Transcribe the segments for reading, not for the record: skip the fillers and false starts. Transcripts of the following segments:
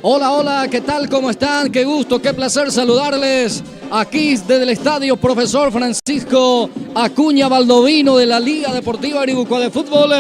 Hola, hola, ¿qué tal? ¿Cómo están? Qué gusto, qué placer saludarles aquí desde el estadio Profesor Francisco Acuña Baldovino de la Liga Deportiva Iribucuá de Fútbol.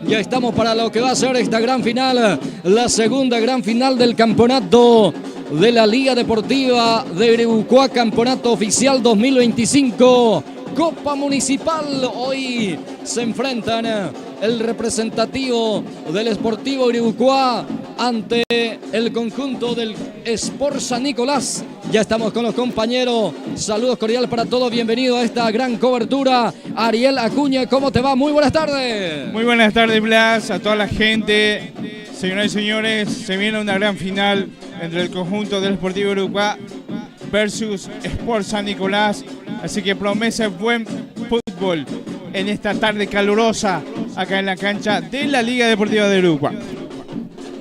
Ya estamos para lo que va a ser esta gran final, la segunda gran final del campeonato de la Liga Deportiva de Iribucuá, campeonato oficial 2025. Copa Municipal, hoy se enfrentan el representativo del Sportivo Iribucuá ante el conjunto del Sport San Nicolás. Ya estamos con los compañeros, saludos cordiales para todos, bienvenido a esta gran cobertura. Ariel Acuña, ¿cómo te va? Muy buenas tardes. Muy buenas tardes, Blas, a toda la gente. Señoras y señores, se viene una gran final entre el conjunto del Sportivo Iribucuá versus Sport San Nicolás. Así que promesa buen fútbol en esta tarde calurosa acá en la cancha de la Liga Deportiva de Iribucuá.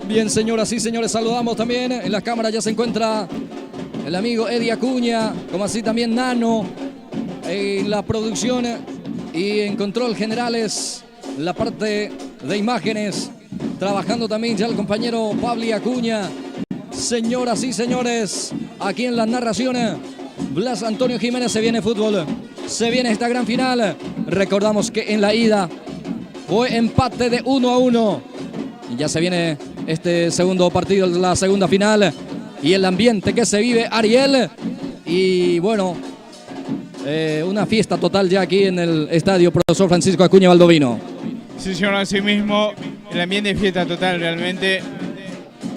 Bien, señoras y señores, saludamos también. En la cámara ya se encuentra el amigo Eddie Acuña, como así también Nano, en la producción y en control generales, la parte de imágenes, trabajando también ya el compañero Pablo Acuña. Señoras y señores, aquí en la narración, Blas Antonio Jiménez. Se viene fútbol, se viene esta gran final. Recordamos que en la ida fue empate de 1-1 y ya se viene este segundo partido, la segunda final, y el ambiente que se vive, Ariel, y bueno, una fiesta total ya aquí en el estadio Profesor Francisco Acuña Baldovino. Sí, señor, así mismo, el ambiente es fiesta total realmente.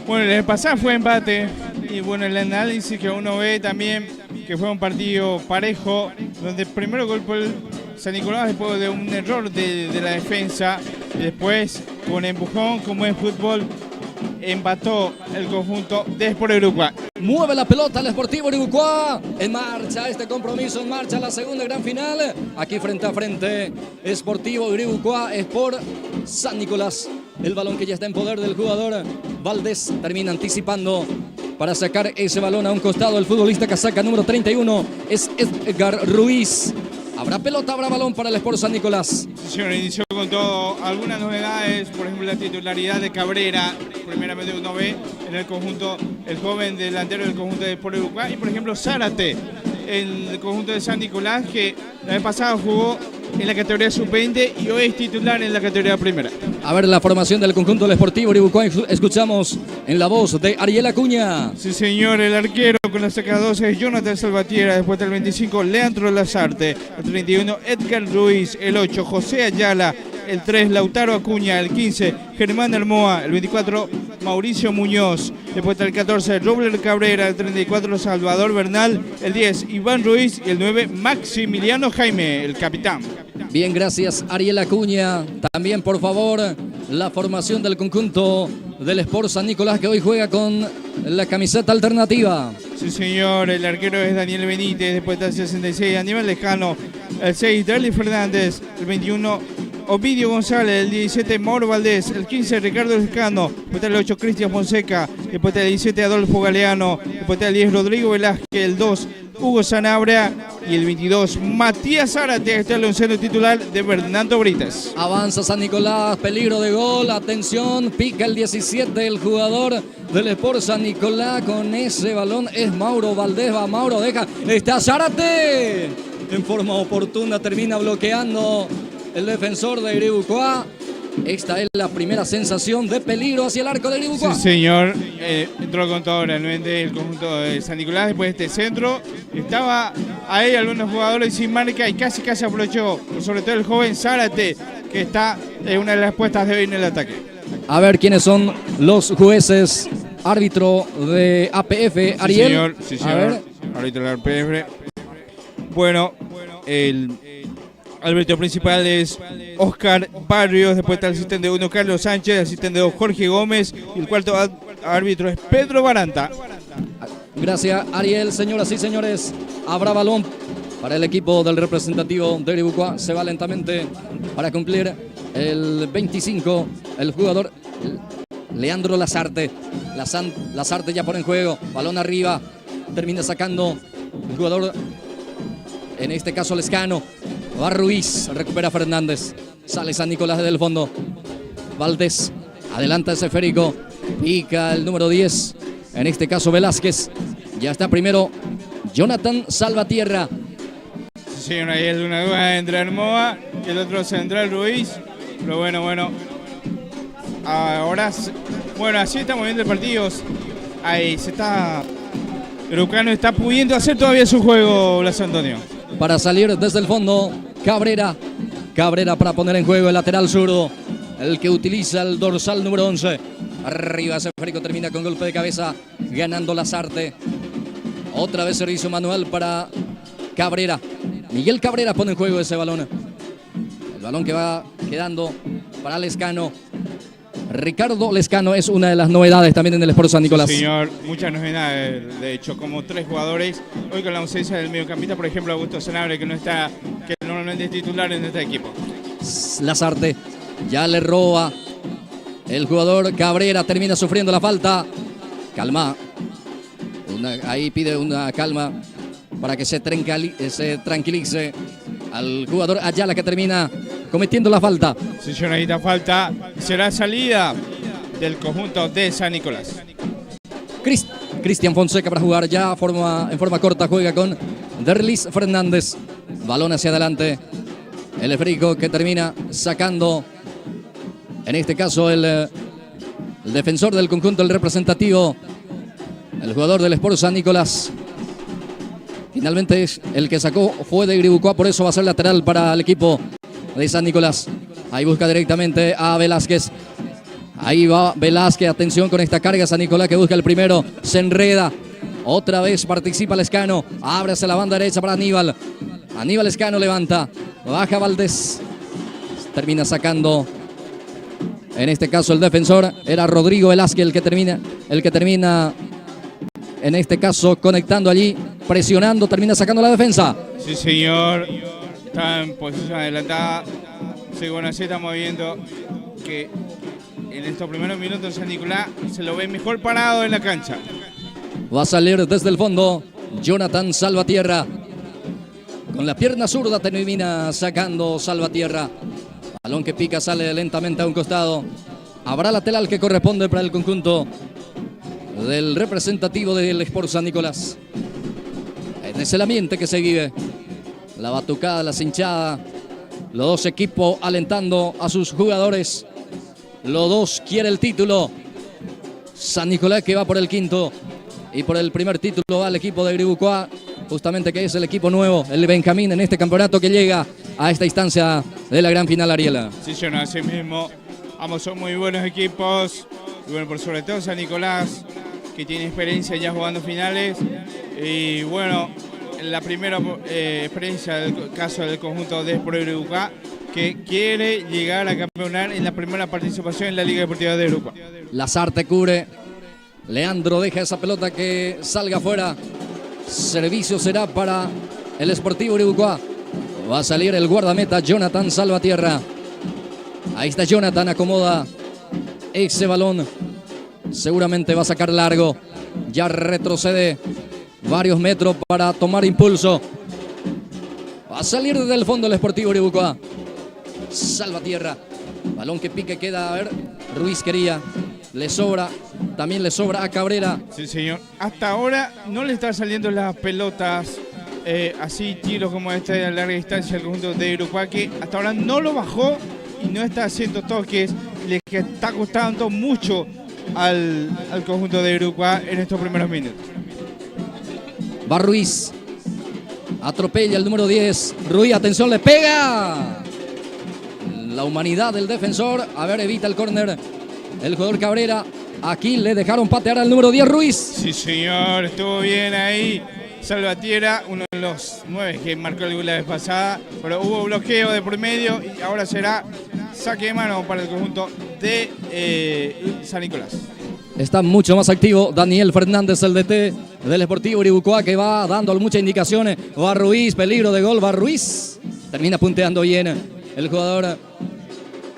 Bueno, el pasado fue empate y bueno, el análisis que uno ve también que fue un partido parejo, donde primero golpeó el San Nicolás después de un error de la defensa, y después con empujón, como en fútbol, empató el conjunto de Sport Iribucuá. Mueve la pelota el Sportivo Iribucuá. En marcha este compromiso, en marcha la segunda gran final. Aquí frente a frente, Sportivo Iribucuá, Sport San Nicolás. El balón que ya está en poder del jugador Valdés, termina anticipando para sacar ese balón a un costado. El futbolista casaca número 31 es Edgar Ruiz. Habrá pelota, habrá balón para el Sport San Nicolás. Sí, señor, inició con todo, algunas novedades, por ejemplo la titularidad de Cabrera, primeramente uno ve en el conjunto, el joven delantero del conjunto de Sport Iribucuá, y por ejemplo Zárate, el conjunto de San Nicolás, que la vez pasada jugó en la categoría sub-20 y hoy es titular en la categoría primera. A ver la formación del conjunto del Sportivo Iribucuá, escuchamos en la voz de Ariel Acuña. Sí, señor, el arquero con la saca 12 es Jonathan Salvatierra, después del 25 Leandro Lazarte, el 31 Edgar Ruiz, el 8 José Ayala, el 3 Lautaro Acuña, el 15 Germán Hermoa, el 24 Mauricio Muñoz, después del 14 Robler Cabrera, el 34 Salvador Bernal, el 10 Iván Ruiz y el 9 Maximiliano Jaime, el capitán. Bien, gracias Ariel Acuña. También, por favor, la formación del conjunto del Sport San Nicolás, que hoy juega con la camiseta alternativa. Sí, señor, el arquero es Daniel Benítez, después del 66 Aníbal Lejano, el 6 Darly Fernández, el 21 Ovidio González, el 17 Mauro Valdés, el 15 Ricardo Lescano, después del 8 Cristian Fonseca, después del 17 Adolfo Galeano, después del 10 Rodrigo Velázquez, el 2 Hugo Sanabria y el 22 Matías Zárate. Este es el onceno titular de Bernardo Brites. Avanza San Nicolás, peligro de gol, atención, pica el 17, el jugador del Sport San Nicolás con ese balón es Mauro Valdés, va Mauro, deja, está Zárate, en forma oportuna termina bloqueando el defensor de Iribucuá. Esta es la primera sensación de peligro hacia el arco de Iribucuá. Sí, señor, entró con todo realmente el conjunto de San Nicolás después de este centro. Estaba ahí algunos jugadores sin marca y casi aprovechó, sobre todo el joven Zárate, que está en una de las puestas de hoy en el ataque. A ver quiénes son los jueces. Árbitro de APF, Ariel. Sí, señor. A ver. Árbitro de APF. Bueno, el árbitro principal es Oscar Barrios, después está el asistente 1 Carlos Sánchez, el asistente 2 Jorge Gómez y el cuarto árbitro es Pedro Baranta. Gracias Ariel. Señoras y señores, habrá balón para el equipo del representativo de Iribucuá. Se va lentamente para cumplir el 25, el jugador Leandro Lazarte. Lazarte ya pone en juego, balón arriba, termina sacando el jugador, en este caso Lescano. Va Ruiz, recupera Fernández, sale San Nicolás desde el fondo. Valdés, adelanta ese esférico, pica el número 10, En este caso Velázquez. Ya está primero Jonathan Salvatierra. Sí, ahí hay una duda entre Armoa y el otro central Ruiz. Pero bueno. Ahora, bueno, así estamos viendo el partido. Ahí se está... Erucano está pudiendo hacer todavía su juego, Blas Antonio. Para salir desde el fondo, Cabrera. Cabrera para poner en juego el lateral zurdo. El que utiliza el dorsal número 11. Arriba Esférico, termina con golpe de cabeza, ganando Lasarte. Otra vez servicio manual para Cabrera. Miguel Cabrera pone en juego ese balón. El balón que va quedando para Lescano. Ricardo Lescano es una de las novedades también en el Sport San Nicolás. Sí, señor, muchas novedades, de hecho, como 3 jugadores. Hoy con la ausencia del mediocampista, por ejemplo, Augusto Sanabria, que no está, que normalmente es titular en este equipo. Lasarte ya le roba. El jugador Cabrera termina sufriendo la falta. Calma. Ahí pide una calma para que se tranquilice al jugador Ayala, que termina cometiendo la falta. Sí, señorita, falta. Será salida del conjunto de San Nicolás. Cristian Fonseca para jugar ya en forma corta. Juega con Derlis Fernández. Balón hacia adelante. El Esférico que termina sacando, en este caso, el defensor del conjunto, el representativo, el jugador del Sport San Nicolás. Finalmente es el que sacó, fue de Gribucá, por eso va a ser lateral para el equipo de San Nicolás. Ahí busca directamente a Velázquez. Ahí va Velázquez, atención con esta carga. San Nicolás que busca el primero, se enreda. Otra vez participa Lescano, abre hacia la banda derecha para Aníbal. Aníbal Lescano levanta, baja Valdés. Termina sacando, en este caso el defensor era Rodrigo Velázquez el que termina en este caso conectando allí, presionando, termina sacando la defensa. Sí, señor, está en posición adelantada. Sí, bueno, así estamos viendo que en estos primeros minutos San Nicolás se lo ve mejor parado en la cancha. Va a salir desde el fondo Jonathan Salvatierra. Con la pierna zurda termina sacando Salvatierra. Balón que pica, sale lentamente a un costado. Habrá lateral que corresponde para el conjunto del representativo del Sport San Nicolás. Es el ambiente que se vive. La batucada, la cinchada. Los dos equipos alentando a sus jugadores. Los dos quieren el título. San Nicolás que va por el quinto. Y por el primer título va el equipo de Gribucá. Justamente que es el equipo nuevo, el Benjamín, en este campeonato que llega a esta instancia de la gran final, Ariela. Sí, yo no, así mismo. Ambos son muy buenos equipos. Y bueno, por sobre todo San Nicolás, que tiene experiencia ya jugando finales. Y bueno, la primera experiencia del caso del conjunto de Sport Gribucá, que quiere llegar a campeonar en la primera participación en la Liga Deportiva de Gribucá. Lasarte cubre. Leandro deja esa pelota que salga afuera. Servicio será para el Sportivo Gribucá. Va a salir el guardameta Jonathan Salvatierra. Ahí está Jonathan, acomoda ese balón. Seguramente va a sacar largo. Ya retrocede varios metros para tomar impulso. Va a salir desde el fondo el Sportivo Gribucá. Salvatierra. Balón que pique, queda, a ver, Ruiz quería. Le sobra, también le sobra a Cabrera. Sí, señor. Hasta ahora no le están saliendo las pelotas así, tiros como este a larga distancia al conjunto de Gribucá, que hasta ahora no lo bajó y no está haciendo toques. Le está costando mucho al conjunto de Gribucá en estos primeros minutos. Va Ruiz. Atropella el número 10. Ruiz, atención, le pega. La humanidad del defensor. A ver, evita el córner. El jugador Cabrera. Aquí le dejaron patear al número 10, Ruiz. Sí, señor. Estuvo bien ahí. Salvatierra, uno de los 9 que marcó el gol la vez pasada. Pero hubo bloqueo de por medio y ahora será saque de mano para el conjunto de San Nicolás. Está mucho más activo Daniel Fernández, el DT del Sportivo Gribucá, que va dando muchas indicaciones. Va Ruiz, peligro de gol, va Ruiz. Termina punteando bien el jugador,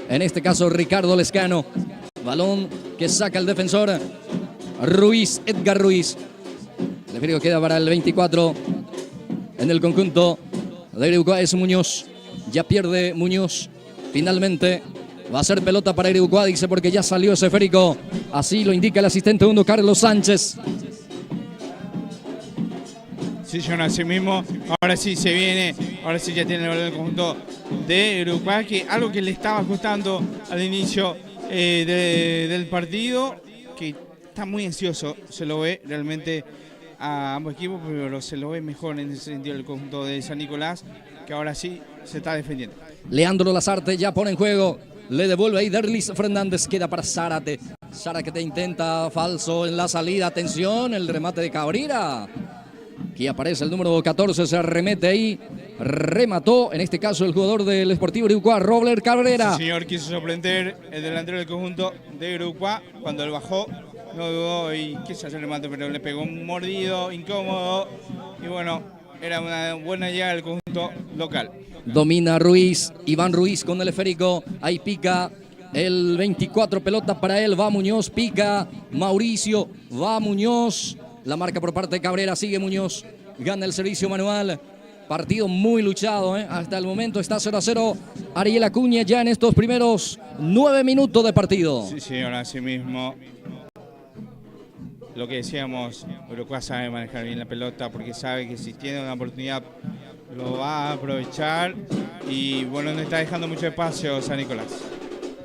en este caso Ricardo Lescano. Balón que saca el defensor Ruiz, Edgar Ruiz. El esférico queda para el 24 en el conjunto de Gribucá, es Muñoz. Ya pierde Muñoz. Finalmente Va a ser pelota para Iribucuá, dice, porque ya salió ese esférico. Así lo indica el asistente segundo, Carlos Sánchez. Sí, John, así mismo. Ahora sí se viene. Ahora sí ya tiene el balón del conjunto de Iribucuá, que algo que le estaba costando al inicio del partido, que está muy ansioso, se lo ve realmente a ambos equipos, pero se lo ve mejor en ese sentido el conjunto de San Nicolás, que ahora sí se está defendiendo. Leandro Lazarte ya pone en juego, le devuelve ahí Derlis Fernández, queda para Zárate. Zárate intenta falso en la salida, atención, el remate de Cabrera. Aquí aparece el número 14, se remete ahí, remató, en este caso el jugador del Sportivo Iribucuá, Robler Cabrera. Sí, señor, quiso sorprender el delantero del conjunto de Iribucuá, cuando él bajó, no dudó y quiso hacer el remate, pero le pegó un mordido, incómodo, y bueno, era una buena llegada del conjunto local. Domina Ruiz, Iván Ruiz con el esférico, ahí pica el 24, pelota para él, va Muñoz, pica Mauricio, va Muñoz. La marca por parte de Cabrera, sigue Muñoz, gana el servicio manual. Partido muy luchado, hasta el momento está 0-0. Ariel Acuña ya en estos primeros 9 minutos de partido. Sí, señor, así mismo. Lo que decíamos, Iribucuá sabe manejar bien la pelota porque sabe que si tiene una oportunidad lo va a aprovechar. Y bueno, no está dejando mucho espacio San Nicolás.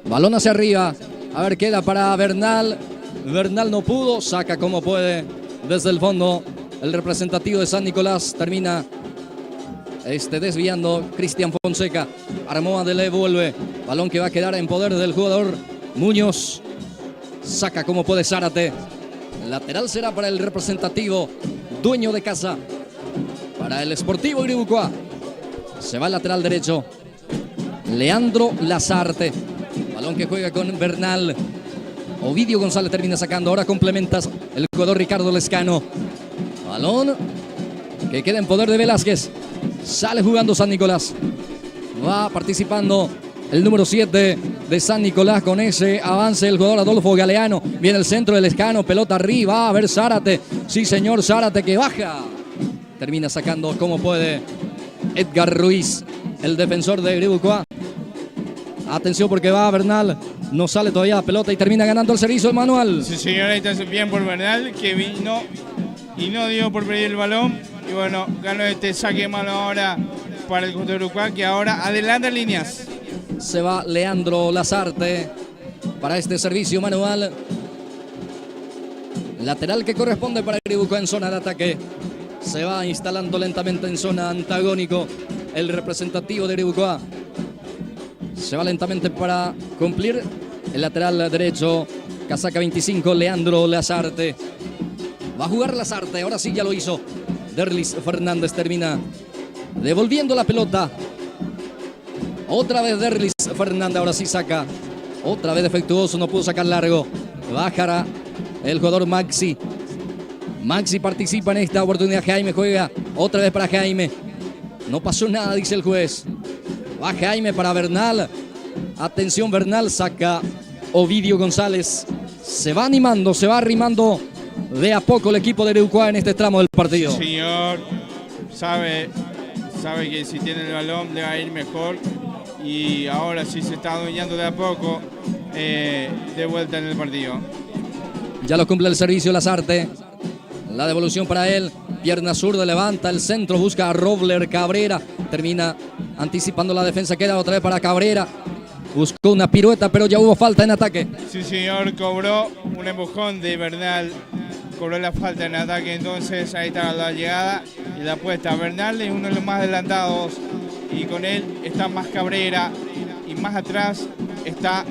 Balón hacia arriba, a ver, queda para Bernal. Bernal no pudo, saca como puede. Desde el fondo, el representativo de San Nicolás termina desviando. Cristian Fonseca, Armoa de le vuelve. Balón que va a quedar en poder del jugador Muñoz. Saca como puede Zárate. Lateral será para el representativo, dueño de casa. Para el Sportivo Iribucuá. Se va al lateral derecho. Leandro Lazarte. Balón que juega con Bernal. Ovidio González termina sacando, ahora complementas el jugador Ricardo Lescano. Balón que queda en poder de Velázquez. Sale jugando San Nicolás. Va participando el número 7 de San Nicolás con ese avance el jugador Adolfo Galeano. Viene el centro del Lescano, pelota arriba, a ver Zárate. Sí señor, Zárate que baja. Termina sacando como puede Edgar Ruiz, el defensor de Iribucuá. Atención porque va Bernal. No sale todavía la pelota y termina ganando el servicio el manual. Sí, señor, ahí está bien por Bernal, que vino y no dio por perder el balón. Y bueno, ganó este saque de mano ahora para el conjunto de Iribucuá, que ahora adelanta líneas. Se va Leandro Lazarte para este servicio manual. Lateral que corresponde para Iribucuá en zona de ataque. Se va instalando lentamente en zona antagónico el representativo de Iribucuá. Se va lentamente para cumplir el lateral derecho. Casaca 25, Leandro Lazarte. Va a jugar Lazarte, ahora sí ya lo hizo. Derlis Fernández termina devolviendo la pelota. Otra vez Derlis Fernández, ahora sí saca. Otra vez defectuoso, no pudo sacar largo. Bajará el jugador Maxi. Maxi participa en esta oportunidad. Jaime juega otra vez para Jaime. No pasó nada, dice el juez. Va Jaime para Bernal. Atención, Bernal saca Ovidio González. Se va animando, se va arrimando de a poco el equipo de Iribucuá en este tramo del partido. Sí, señor, sabe que si tiene el balón le va a ir mejor. Y ahora sí se está adueñando de a poco de vuelta en el partido. Ya lo cumple el servicio Lazarte. La devolución para él. Pierna zurda, levanta el centro, busca a Robler Cabrera. Termina anticipando la defensa, queda otra vez para Cabrera. Buscó una pirueta, pero ya hubo falta en ataque. Sí, señor, cobró un empujón de Bernal. Cobró la falta en ataque, entonces ahí está la llegada y la apuesta. Bernal es uno de los más adelantados y con él está más Cabrera y más atrás está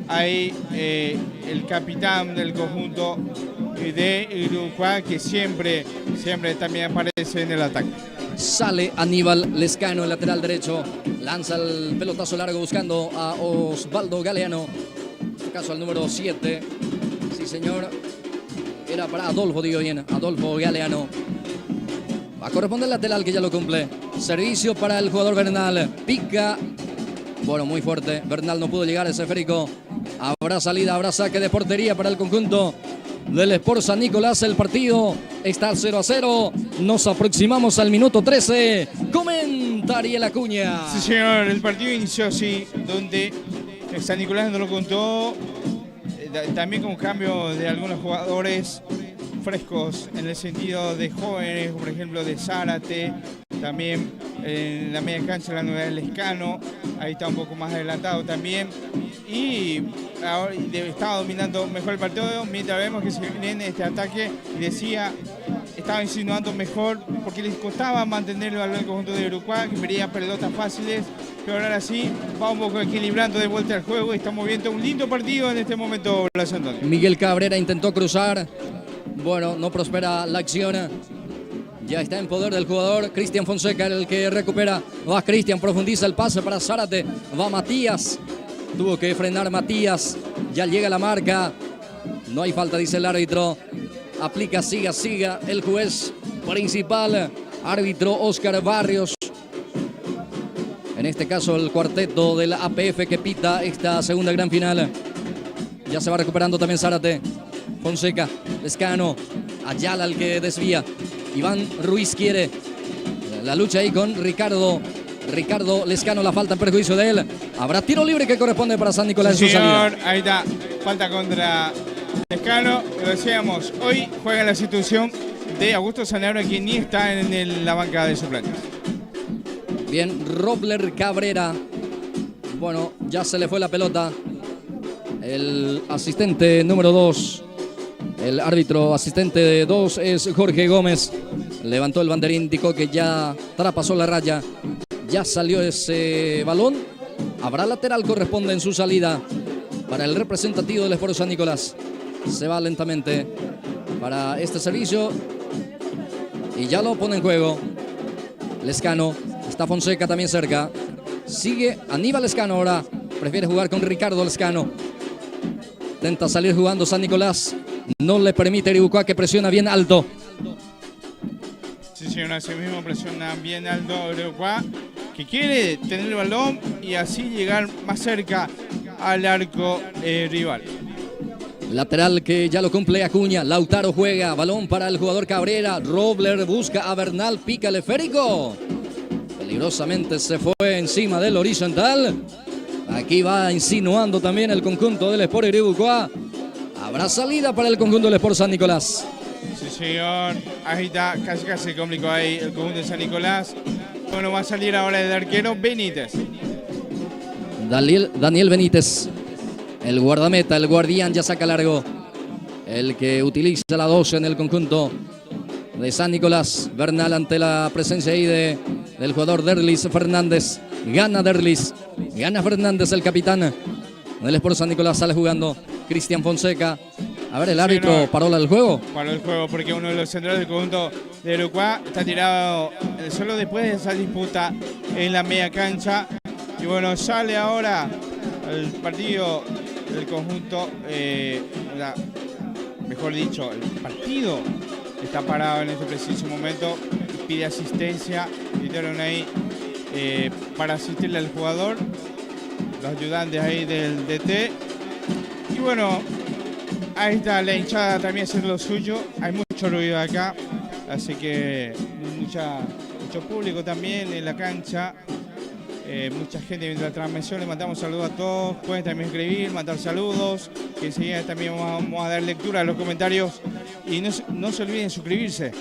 ahí el capitán del conjunto de Iribucuá, que siempre también aparece en el ataque. Sale Aníbal Lescano, el lateral derecho. Lanza el pelotazo largo buscando a Osvaldo Galeano. En este caso al número 7. Sí, señor. Era para Adolfo, digo bien. Adolfo Galeano. Va a corresponder el lateral que ya lo cumple. Servicio para el jugador Bernal. Pica. Bueno, muy fuerte. Bernal no pudo llegar a ese esférico. Habrá salida, habrá saque de portería para el conjunto del Sport San Nicolás. El partido está 0-0. Nos aproximamos al minuto 13. Comenta Ariel Acuña. Sí, señor, el partido inició así, donde San Nicolás no lo contó, también con cambio de algunos jugadores frescos en el sentido de jóvenes, por ejemplo de Zárate, también en la media cancha la novedad del Lescano, ahí está un poco más adelantado también, y ahora estaba dominando mejor el partido, mientras vemos que se viene este ataque, y decía, estaba insinuando mejor, porque les costaba mantener el balón al conjunto de Uruguay, que vería pelotas fáciles, pero ahora sí, va un poco equilibrando de vuelta al juego, y estamos viendo un lindo partido en este momento, Blas Antonio. Miguel Cabrera intentó cruzar, bueno, no prospera la acción. Ya está en poder del jugador Cristian Fonseca, el que recupera. Va Cristian, profundiza el pase para Zárate. Va Matías. Tuvo que frenar Matías. Ya llega la marca. No hay falta, dice el árbitro. Aplica, siga el juez principal. Árbitro Oscar Barrios. En este caso el cuarteto de la APF que pita esta segunda gran final. Ya se va recuperando también Zárate. Fonseca, Lescano, Ayala el que desvía. Iván Ruiz quiere la lucha ahí con Ricardo Lescano, la falta en perjuicio de él. Habrá tiro libre que corresponde para San Nicolás en su salida. Ahí está, falta contra Lescano. Lo decíamos, hoy juega la situación de Augusto Zanabria, quien ni está en la banca de suplentes. Bien, Robler Cabrera. Bueno, ya se le fue la pelota. El asistente número 2. El árbitro asistente de 2 es Jorge Gómez. Levantó el banderín, indicó que ya traspasó la raya. Ya salió ese balón. Habrá lateral, corresponde en su salida para el representativo del Sport San Nicolás. Se va lentamente para este servicio y ya lo pone en juego. Lescano, está Fonseca también cerca. Sigue Aníbal Lescano ahora. Prefiere jugar con Ricardo Lescano. Intenta salir jugando San Nicolás. No le permite Iribucuá, que presiona bien alto. Sí, señor, así mismo presiona bien alto Iribucuá, que quiere tener el balón y así llegar más cerca al arco rival. Lateral que ya lo cumple Acuña. Lautaro juega. Balón para el jugador Cabrera. Robler busca a Bernal. Pica el esférico. Peligrosamente se fue encima del horizontal. Aquí va insinuando también el conjunto del Sport Iribucuá. Habrá salida para el conjunto del Sport San Nicolás. Sí, señor. Ahí está, casi se complicó ahí el conjunto de San Nicolás. Bueno, va a salir ahora el arquero Benítez. Daniel Benítez, el guardameta, el guardián, ya saca largo. El que utiliza la 12 en el conjunto de San Nicolás. Bernal ante la presencia ahí del jugador Derlis Fernández. Gana Derlis, gana Fernández, el capitán del Sport San Nicolás. Sale jugando Cristian Fonseca. A ver, el árbitro paró el juego. Paró el juego porque uno de los centrales del conjunto de Uruguay está tirado en el suelo después de esa disputa en la media cancha. Y bueno, sale ahora el partido del conjunto, mejor dicho, el partido está parado en este preciso momento. Pide asistencia, gritaron ahí para asistirle al jugador, los ayudantes ahí del DT. Y bueno, ahí está la hinchada también haciendo lo suyo. Hay mucho ruido acá, así que mucho público también en la cancha. Mucha gente viendo la transmisión. Le mandamos saludos a todos. Pueden también escribir, mandar saludos, que enseguida también vamos a dar lectura a los comentarios. Y no se olviden suscribirse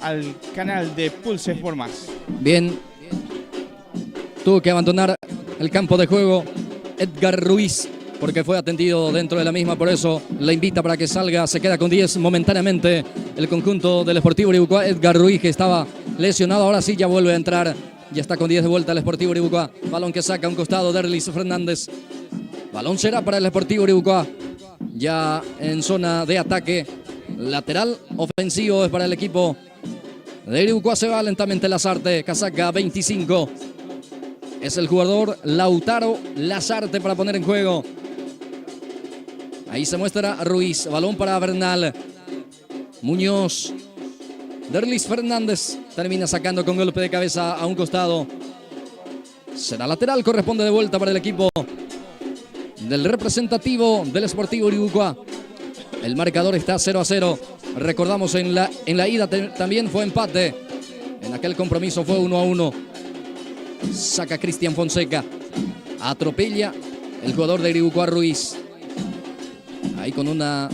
al canal de Pulse Sport Más. Bien, tuvo que abandonar el campo de juego Edgar Ruiz porque fue atendido dentro de la misma, por eso la invita para que salga. Se queda con 10 momentáneamente el conjunto del Sportivo Iribucuá. Edgar Ruiz, que estaba lesionado, ahora sí ya vuelve a entrar. Ya está con 10 de vuelta el Sportivo Iribucuá. Balón que saca a un costado Derlis Fernández. Balón será para el Sportivo Iribucuá. Ya en zona de ataque. Lateral ofensivo es para el equipo de Iribucuá. Se va lentamente Lazarte. Casaca 25. Es el jugador Lautaro Lazarte para poner en juego. Ahí se muestra Ruiz. Balón para Bernal. Muñoz. Derlis Fernández termina sacando con golpe de cabeza a un costado. Será lateral, corresponde de vuelta para el equipo del representativo del Sportivo Iribucuá. El marcador está 0-0. Recordamos en la ida también fue empate. En aquel compromiso fue 1-1. Saca Cristian Fonseca. Atropella el jugador de Iribucuá Ruiz. Ahí con una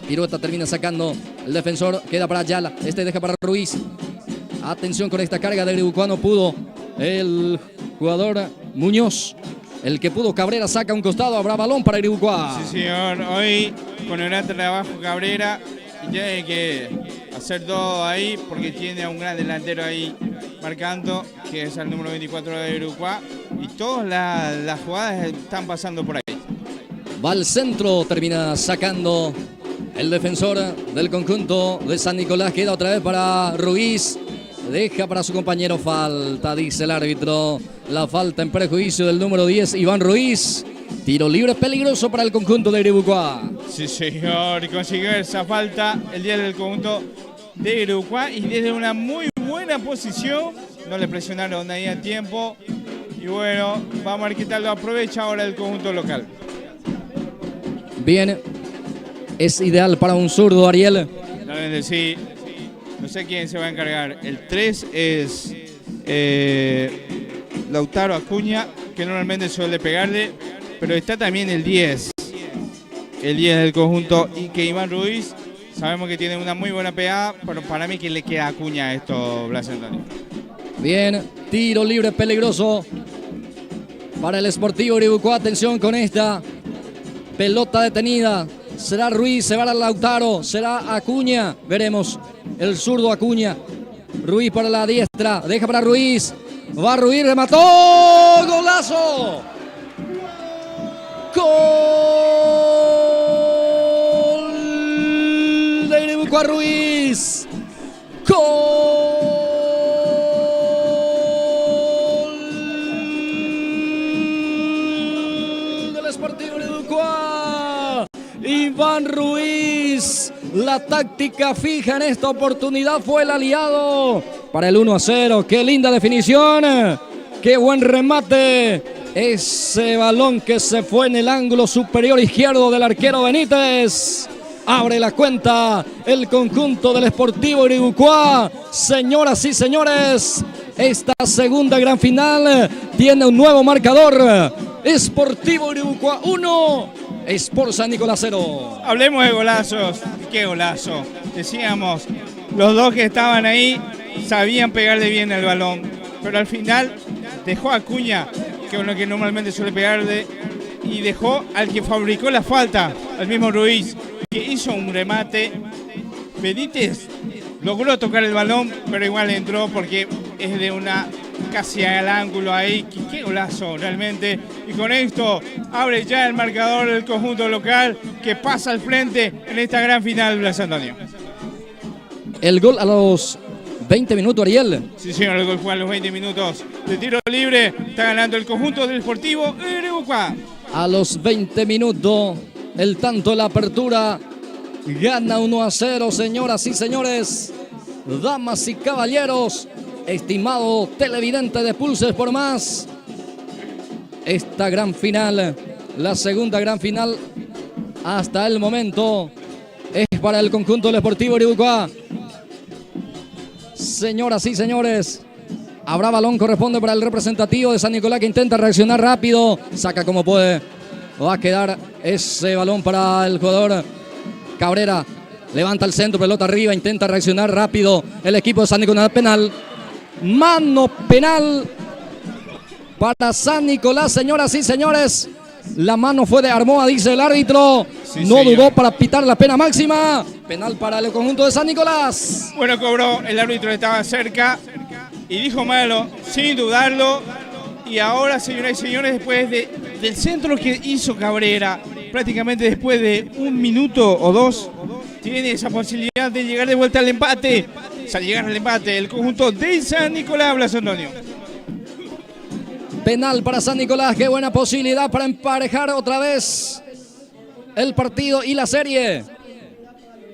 pirueta termina sacando el defensor. Queda para Ayala. Este deja para Ruiz. Atención con esta carga de Iribucuá. No pudo el jugador Muñoz. El que pudo Cabrera saca un costado. Habrá balón para Iribucuá. Sí, señor. Hoy con el gran trabajo Cabrera. Y tiene que hacer todo ahí porque tiene a un gran delantero ahí marcando, que es el número 24 de Iribucuá. Y todas las jugadas están pasando por ahí. Va al centro, termina sacando el defensor del conjunto de San Nicolás. Queda otra vez para Ruiz. Deja para su compañero. Falta, dice el árbitro. La falta en perjuicio del número 10, Iván Ruiz. Tiro libre peligroso para el conjunto de Iribucuá. Sí, señor. Y consiguió esa falta el día del conjunto de Iribucuá. Y desde una muy buena posición. No le presionaron ahí a tiempo. Y bueno, vamos a ver qué tal lo aprovecha ahora el conjunto local. Bien. Es ideal para un zurdo, Ariel. Realmente sí. No sé quién se va a encargar. El 3 es Lautaro Acuña, que normalmente suele pegarle. Pero está también el 10. El 10 del conjunto. Y que Iván Ruiz, sabemos que tiene una muy buena pegada. Pero para mí que le queda a Acuña esto, Blas Antonio. Bien. Tiro libre peligroso para el Sportivo Iribucuá. Atención con esta pelota detenida. Será Ruiz, se va a Lautaro, será Acuña. Veremos el zurdo Acuña. Ruiz para la diestra, deja para Ruiz. Va Ruiz, remató. ¡Golazo! ¡Gol de Iribucuá Ruiz! ¡Gol del Sportivo Iribucuá! Iván Ruiz, la táctica fija en esta oportunidad fue el aliado para el 1-0. Qué linda definición, qué buen remate. Ese balón que se fue en el ángulo superior izquierdo del arquero Benítez. Abre la cuenta el conjunto del Sportivo Iribucuá. Señoras y señores, esta segunda gran final tiene un nuevo marcador. Sportivo Iribucuá 1. Sport San Nicolás 0. Hablemos de golazos. ¡Qué golazo! Decíamos, los dos que estaban ahí sabían pegarle bien el balón. Pero al final dejó a Acuña, que es lo que normalmente suele pegarle, y dejó al que fabricó la falta, al mismo Ruiz, que hizo un remate. Benítez logró tocar el balón, pero igual entró porque es de una casi al ángulo ahí. Qué golazo realmente. Y con esto abre ya el marcador del conjunto local, que pasa al frente en esta gran final, Blas Antonio. El gol a los 20 minutos, Ariel. Sí, señor, el gol fue a los 20 minutos de tiro libre. Está ganando el conjunto del Sportivo Iribucuá. A los 20 minutos, el tanto de la apertura. Gana 1-0, señoras y señores, damas y caballeros, estimado televidente de Pulses por Más. Esta gran final, la segunda gran final hasta el momento, es para el conjunto del Sportivo Iribucuá. Señoras y señores, habrá balón, corresponde para el representativo de San Nicolás, que intenta reaccionar rápido, saca como puede. Va a quedar ese balón para el jugador Cabrera. Levanta el centro, pelota arriba, intenta reaccionar rápido el equipo de San Nicolás. Penal, mano penal para San Nicolás, señoras y señores. La mano fue de Armoa, dice el árbitro. Sí, no señor. dudó para pitar la pena máxima. Penal para el conjunto de San Nicolás. Bueno, cobró, el árbitro estaba cerca y dijo malo, sin dudarlo. Y ahora, señoras y señores, después del centro que hizo Cabrera, prácticamente después de un minuto o dos, tiene esa posibilidad de llegar de vuelta al empate. Al llegar al empate, el conjunto de San Nicolás, Blas Antonio. Penal para San Nicolás, qué buena posibilidad para emparejar otra vez el partido y la serie.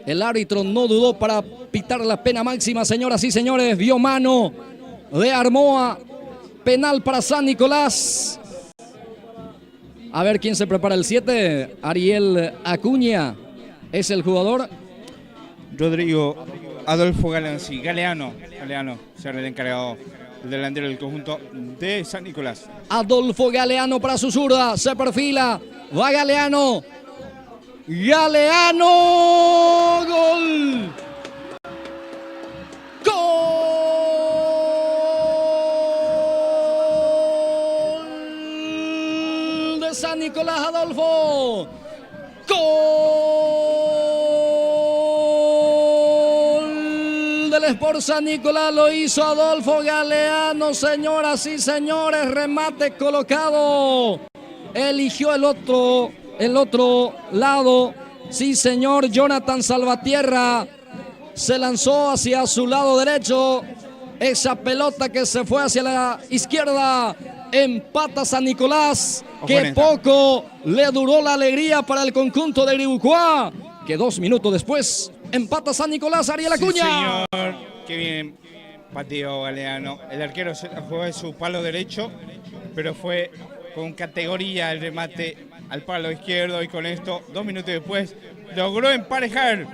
El árbitro no dudó para pitar la pena máxima, señoras y señores. Vio mano de Armoa. Penal para San Nicolás. A ver quién se prepara el 7. Ariel Acuña es el jugador. Rodrigo Adolfo Galeano será el encargado el delantero del conjunto de San Nicolás. Adolfo Galeano para su zurda, se perfila, va Galeano. Galeano, gol. Gol de San Nicolás, Adolfo. Gol del Sport San Nicolás, lo hizo Adolfo Galeano, señoras y señores, remate colocado. Eligió el otro lado, sí señor, Jonathan Salvatierra se lanzó hacia su lado derecho, esa pelota que se fue hacia la izquierda, empata San Nicolás, que poco le duró la alegría para el conjunto de Griboucois, que 2 minutos después empata San Nicolás. Ariel Acuña. Sí, señor, qué bien pateó Galeano, el arquero jugó de su palo derecho, pero fue con categoría el remate al palo izquierdo, y con esto, 2 minutos después, logró emparejar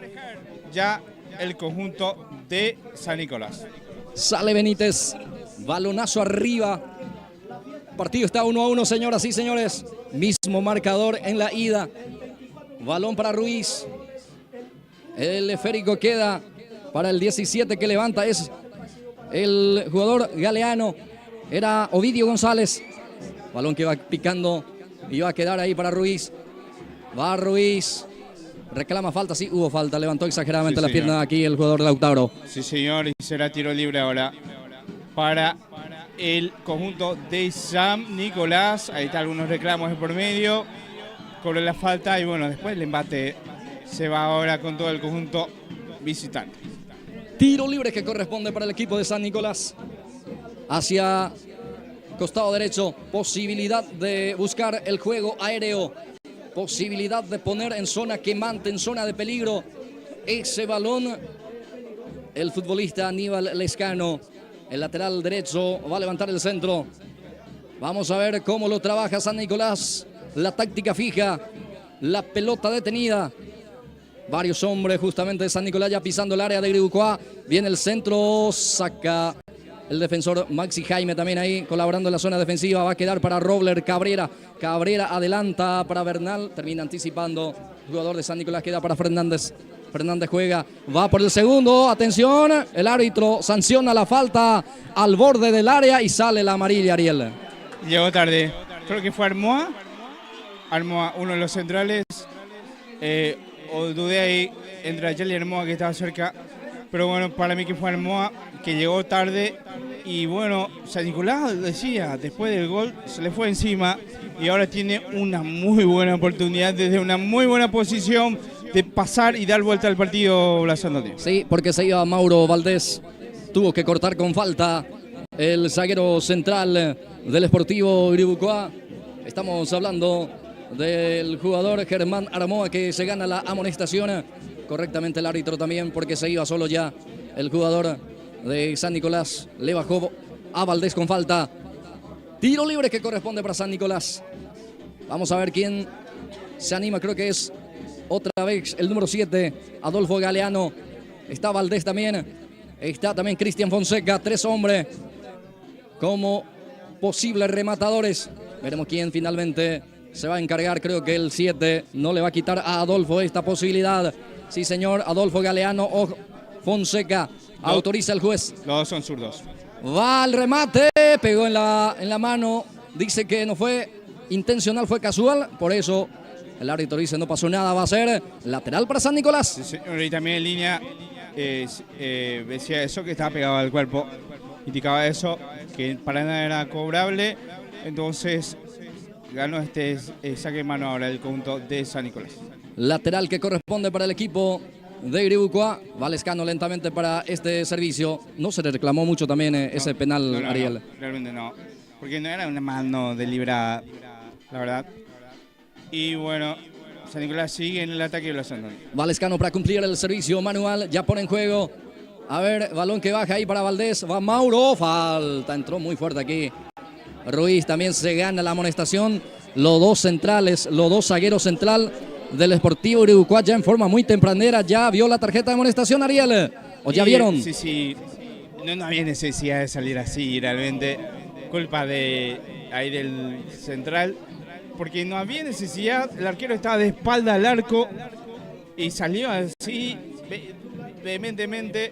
ya el conjunto de San Nicolás. Sale Benítez, balonazo arriba. El partido está 1-1, señoras y señores. Mismo marcador en la ida. Balón para Ruiz. El esférico queda para el 17 que levanta. Es el jugador Galeano. Era Ovidio González. Balón que va picando y va a quedar ahí para Ruiz. Va Ruiz. Reclama falta, sí, hubo falta. Levantó exageradamente la pierna aquí el jugador Lautaro. Sí, señor, y será tiro libre ahora para el conjunto de San Nicolás. Ahí está algunos reclamos de por medio. Cobró la falta y bueno, después el embate se va ahora con todo el conjunto visitante. Tiro libre que corresponde para el equipo de San Nicolás. Hacia costado derecho, posibilidad de buscar el juego aéreo, posibilidad de poner en zona quemante, en zona de peligro ese balón. El futbolista Aníbal Lescano, el lateral derecho, va a levantar el centro. Vamos a ver cómo lo trabaja San Nicolás. La táctica fija, la pelota detenida. Varios hombres justamente de San Nicolás ya pisando el área de Griboucois. Viene el centro, saca el defensor Maxi Jaime también ahí colaborando en la zona defensiva. Va a quedar para Robler Cabrera. Cabrera adelanta para Bernal. Termina anticipando. El jugador de San Nicolás queda para Fernández. Fernández juega. Va por el segundo. Atención. El árbitro sanciona la falta al borde del área y sale la amarilla, Ariel. Llegó tarde. Creo que fue Armoa. Armoa, uno de los centrales. O dudé ahí entre Ayala y Armoa, que estaba cerca. Pero bueno, para mí que fue Armoa, que llegó tarde. Y bueno, San Nicolás decía, después del gol se le fue encima. Y ahora tiene una muy buena oportunidad desde una muy buena posición de pasar y dar vuelta al partido Blasonoti. Sí, porque se iba Mauro Valdés. Tuvo que cortar con falta el zaguero central del Sportivo Griboucois. Estamos hablando del jugador Germán Armoa, que se gana la amonestación. Correctamente el árbitro también, porque se iba solo ya el jugador de San Nicolás. Le bajó a Valdés con falta. Tiro libre que corresponde para San Nicolás. Vamos a ver quién se anima. Creo que es otra vez el número 7, Adolfo Galeano. Está Valdés también. Está también Cristian Fonseca. 3 hombres como posibles rematadores. Veremos quién finalmente se va a encargar. Creo que el 7 no le va a quitar a Adolfo esta posibilidad. Sí, señor, Adolfo Galeano o Fonseca. Autoriza el juez. Los dos son zurdos. Va al remate, pegó en la mano. Dice que no fue intencional, fue casual. Por eso el árbitro dice no pasó nada. Va a ser lateral para San Nicolás. Sí, señor, y también en línea decía eso, que estaba pegado al cuerpo. Indicaba eso, que para nada era cobrable. Entonces ganó este saque de mano ahora el conjunto de San Nicolás. Lateral que corresponde para el equipo de Griboucois. Va Lescano lentamente para este servicio. No se le reclamó mucho también ese penal, Ariel. No, realmente no, porque no era una mano deliberada, la verdad. Y bueno, San Nicolás sigue en el ataque de los Andones. Va Lescano para cumplir el servicio manual. Ya pone en juego. A ver, balón que baja ahí para Valdés. Va Mauro. Falta. Entró muy fuerte aquí Ruiz. También se gana la amonestación. Los dos centrales, los dos zagueros central del Sportivo Griboucois ya en forma muy tempranera. Ya vio la tarjeta de amonestación, Ariel. ¿O ya vieron? Sí. no había necesidad de salir así, realmente. Culpa de ahí del central, porque no había necesidad. El arquero estaba de espalda al arco y salió así vehementemente.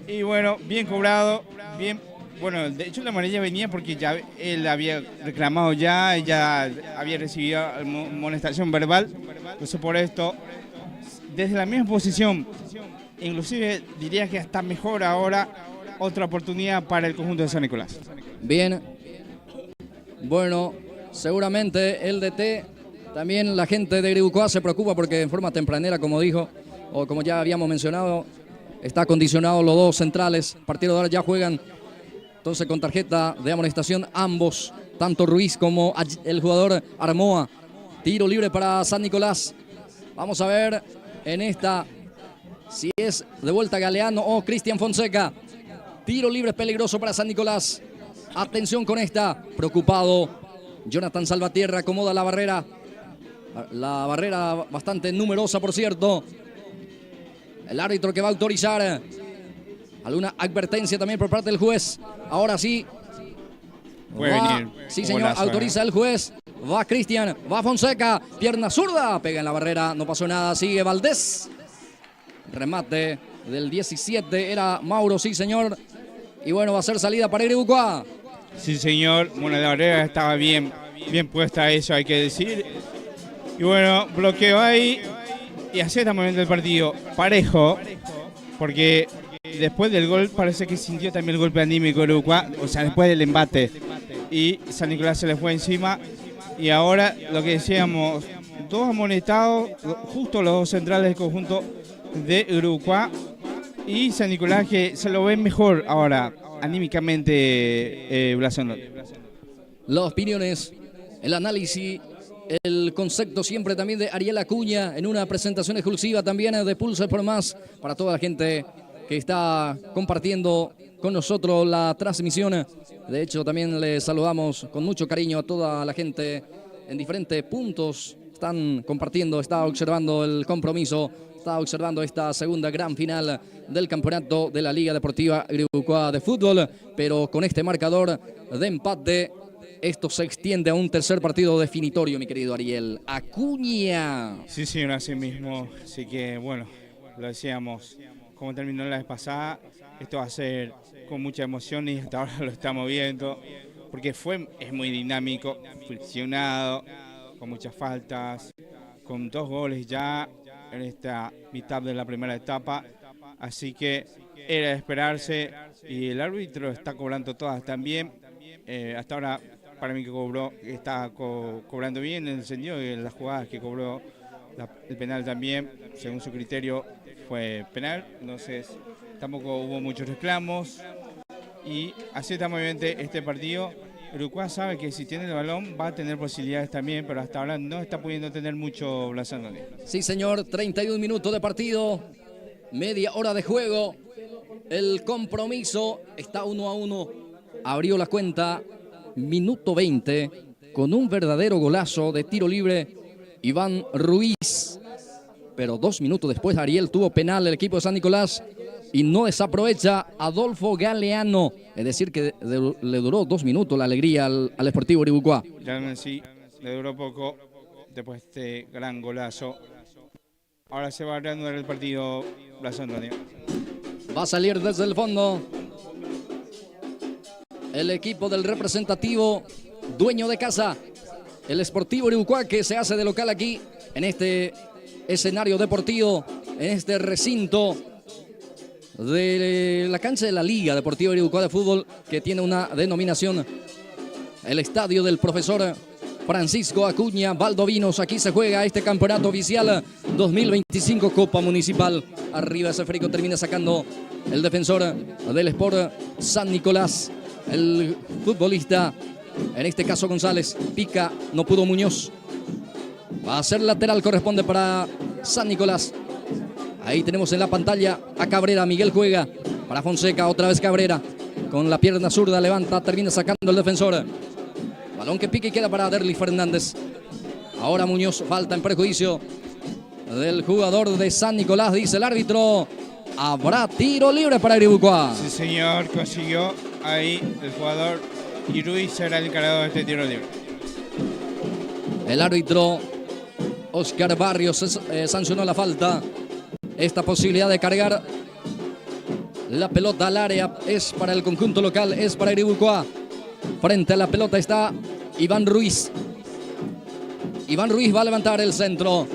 Y bueno, bien cobrado, bien. Bueno, de hecho la amarilla venía porque ya él había reclamado ya había recibido amonestación verbal. Entonces por esto, desde la misma posición, inclusive diría que hasta mejor ahora, otra oportunidad para el conjunto de San Nicolás. Bien, bueno, seguramente el DT, también la gente de Gribucoa se preocupa porque en forma tempranera, como dijo, o como ya habíamos mencionado, está condicionado los dos centrales. A partir de ahora ya juegan entonces con tarjeta de amonestación ambos, tanto Ruiz como el jugador Armoa. Tiro libre para San Nicolás. Vamos a ver en esta si es de vuelta Galeano o Cristian Fonseca. Tiro libre peligroso para San Nicolás. Atención con esta. Preocupado. Jonathan Salvatierra acomoda la barrera. La barrera bastante numerosa, por cierto. El árbitro que va a autorizar. Alguna advertencia también por parte del juez. Ahora sí. Puede venir. Sí, señor. Autoriza el juez. Va Cristian. Va Fonseca. Pierna zurda. Pega en la barrera. No pasó nada. Sigue Valdés. Remate del 17. Era Mauro. Sí, señor. Y bueno, va a ser salida para Gribucoa. Sí, señor. Bueno, la barrera estaba bien puesta, eso hay que decir. Y bueno, bloqueo ahí. Y así está moviendo el partido. Parejo. Porque después del gol parece que sintió también el golpe anímico de Gribucoa. O sea, después del embate. Y San Nicolás se le fue encima. Y ahora, lo que decíamos, dos amonestados, justo los dos centrales del conjunto de Gribucoa. Y San Nicolás que se lo ve mejor ahora, anímicamente, Blasón. Las opiniones, el análisis, el concepto siempre también de Ariel Acuña en una presentación exclusiva también de Pulse por Más para toda la gente que está compartiendo con nosotros la transmisión. De hecho, también le saludamos con mucho cariño a toda la gente en diferentes puntos. Están compartiendo, está observando el compromiso, está observando esta segunda gran final del campeonato de la Liga Deportiva Gribucoa de Fútbol, pero con este marcador de empate, esto se extiende a un tercer partido definitorio, mi querido Ariel Acuña. Sí, señor, así mismo. Así que, bueno, lo decíamos, como terminó la vez pasada, esto va a ser con mucha emoción y hasta ahora lo estamos viendo, porque es muy dinámico, friccionado, con muchas faltas, con 2 goles ya en esta mitad de la primera etapa, así que era de esperarse y el árbitro está cobrando todas también. Hasta ahora para mí que está cobrando bien en el sentido de las jugadas que cobró, el penal también, según su criterio fue penal, entonces tampoco hubo muchos reclamos y así está muy bien este partido. Gribucoa sabe que si tiene el balón va a tener posibilidades también, pero hasta ahora no está pudiendo tener mucho Blasón. Sí, señor, 31 minutos de partido, media hora de juego. El compromiso está 1-1. Abrió la cuenta, minuto 20, con un verdadero golazo de tiro libre, Iván Ruiz. Pero 2 minutos después Ariel tuvo penal el equipo de San Nicolás y no desaprovecha Adolfo Galeano. Es decir, que le duró 2 minutos la alegría al Sportivo Gribucoa. Ya sí, le duró poco después de este gran golazo. Ahora se va a reanudar el partido, Blasón. Va a salir desde el fondo el equipo del representativo dueño de casa, el Sportivo Gribucoa, que se hace de local aquí en este escenario deportivo, en este recinto de la cancha de la Liga Deportiva Gribucoa de Fútbol, que tiene una denominación, el estadio del profesor Francisco Acuña Valdovinos. Aquí se juega este campeonato oficial 2025 Copa Municipal. Arriba ese frico termina sacando el defensor del Sport San Nicolás, el futbolista, en este caso González. Pica, no pudo Muñoz. Va a ser lateral, corresponde para San Nicolás. Ahí tenemos en la pantalla a Cabrera. Miguel juega para Fonseca, otra vez Cabrera. Con la pierna zurda levanta, termina sacando el defensor. Balón que pica y queda para Derly Fernández. Ahora Muñoz, falta en perjuicio del jugador de San Nicolás, dice el árbitro. Habrá tiro libre para Iribucuá. Sí, señor, consiguió ahí el jugador y Ruiz será el encargado de este tiro libre. El árbitro Oscar Barrios sancionó la falta. Esta posibilidad de cargar la pelota al área es para el conjunto local, es para Iribucuá. Frente a la pelota está Iván Ruiz. Iván Ruiz va a levantar el centro.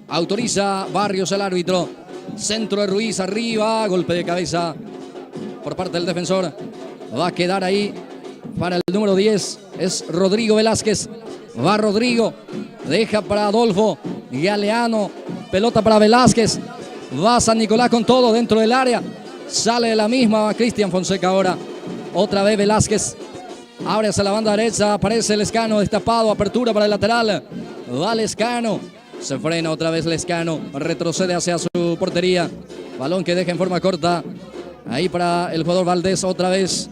Autoriza Barrios el árbitro. Centro de Ruiz arriba. Golpe de cabeza por parte del defensor. Va a quedar ahí para el número 10. Es Rodrigo Velázquez. Va Rodrigo. Deja para Adolfo Galeano. Pelota para Velázquez. Va San Nicolás con todo dentro del área. Sale de la misma Cristian Fonseca ahora. Otra vez Velázquez. Abre hacia la banda derecha. Aparece Lescano destapado. Apertura para el lateral. Va Lescano. Se frena otra vez Lescano. Retrocede hacia su portería. Balón que deja en forma corta. Ahí para el jugador Valdés. Otra vez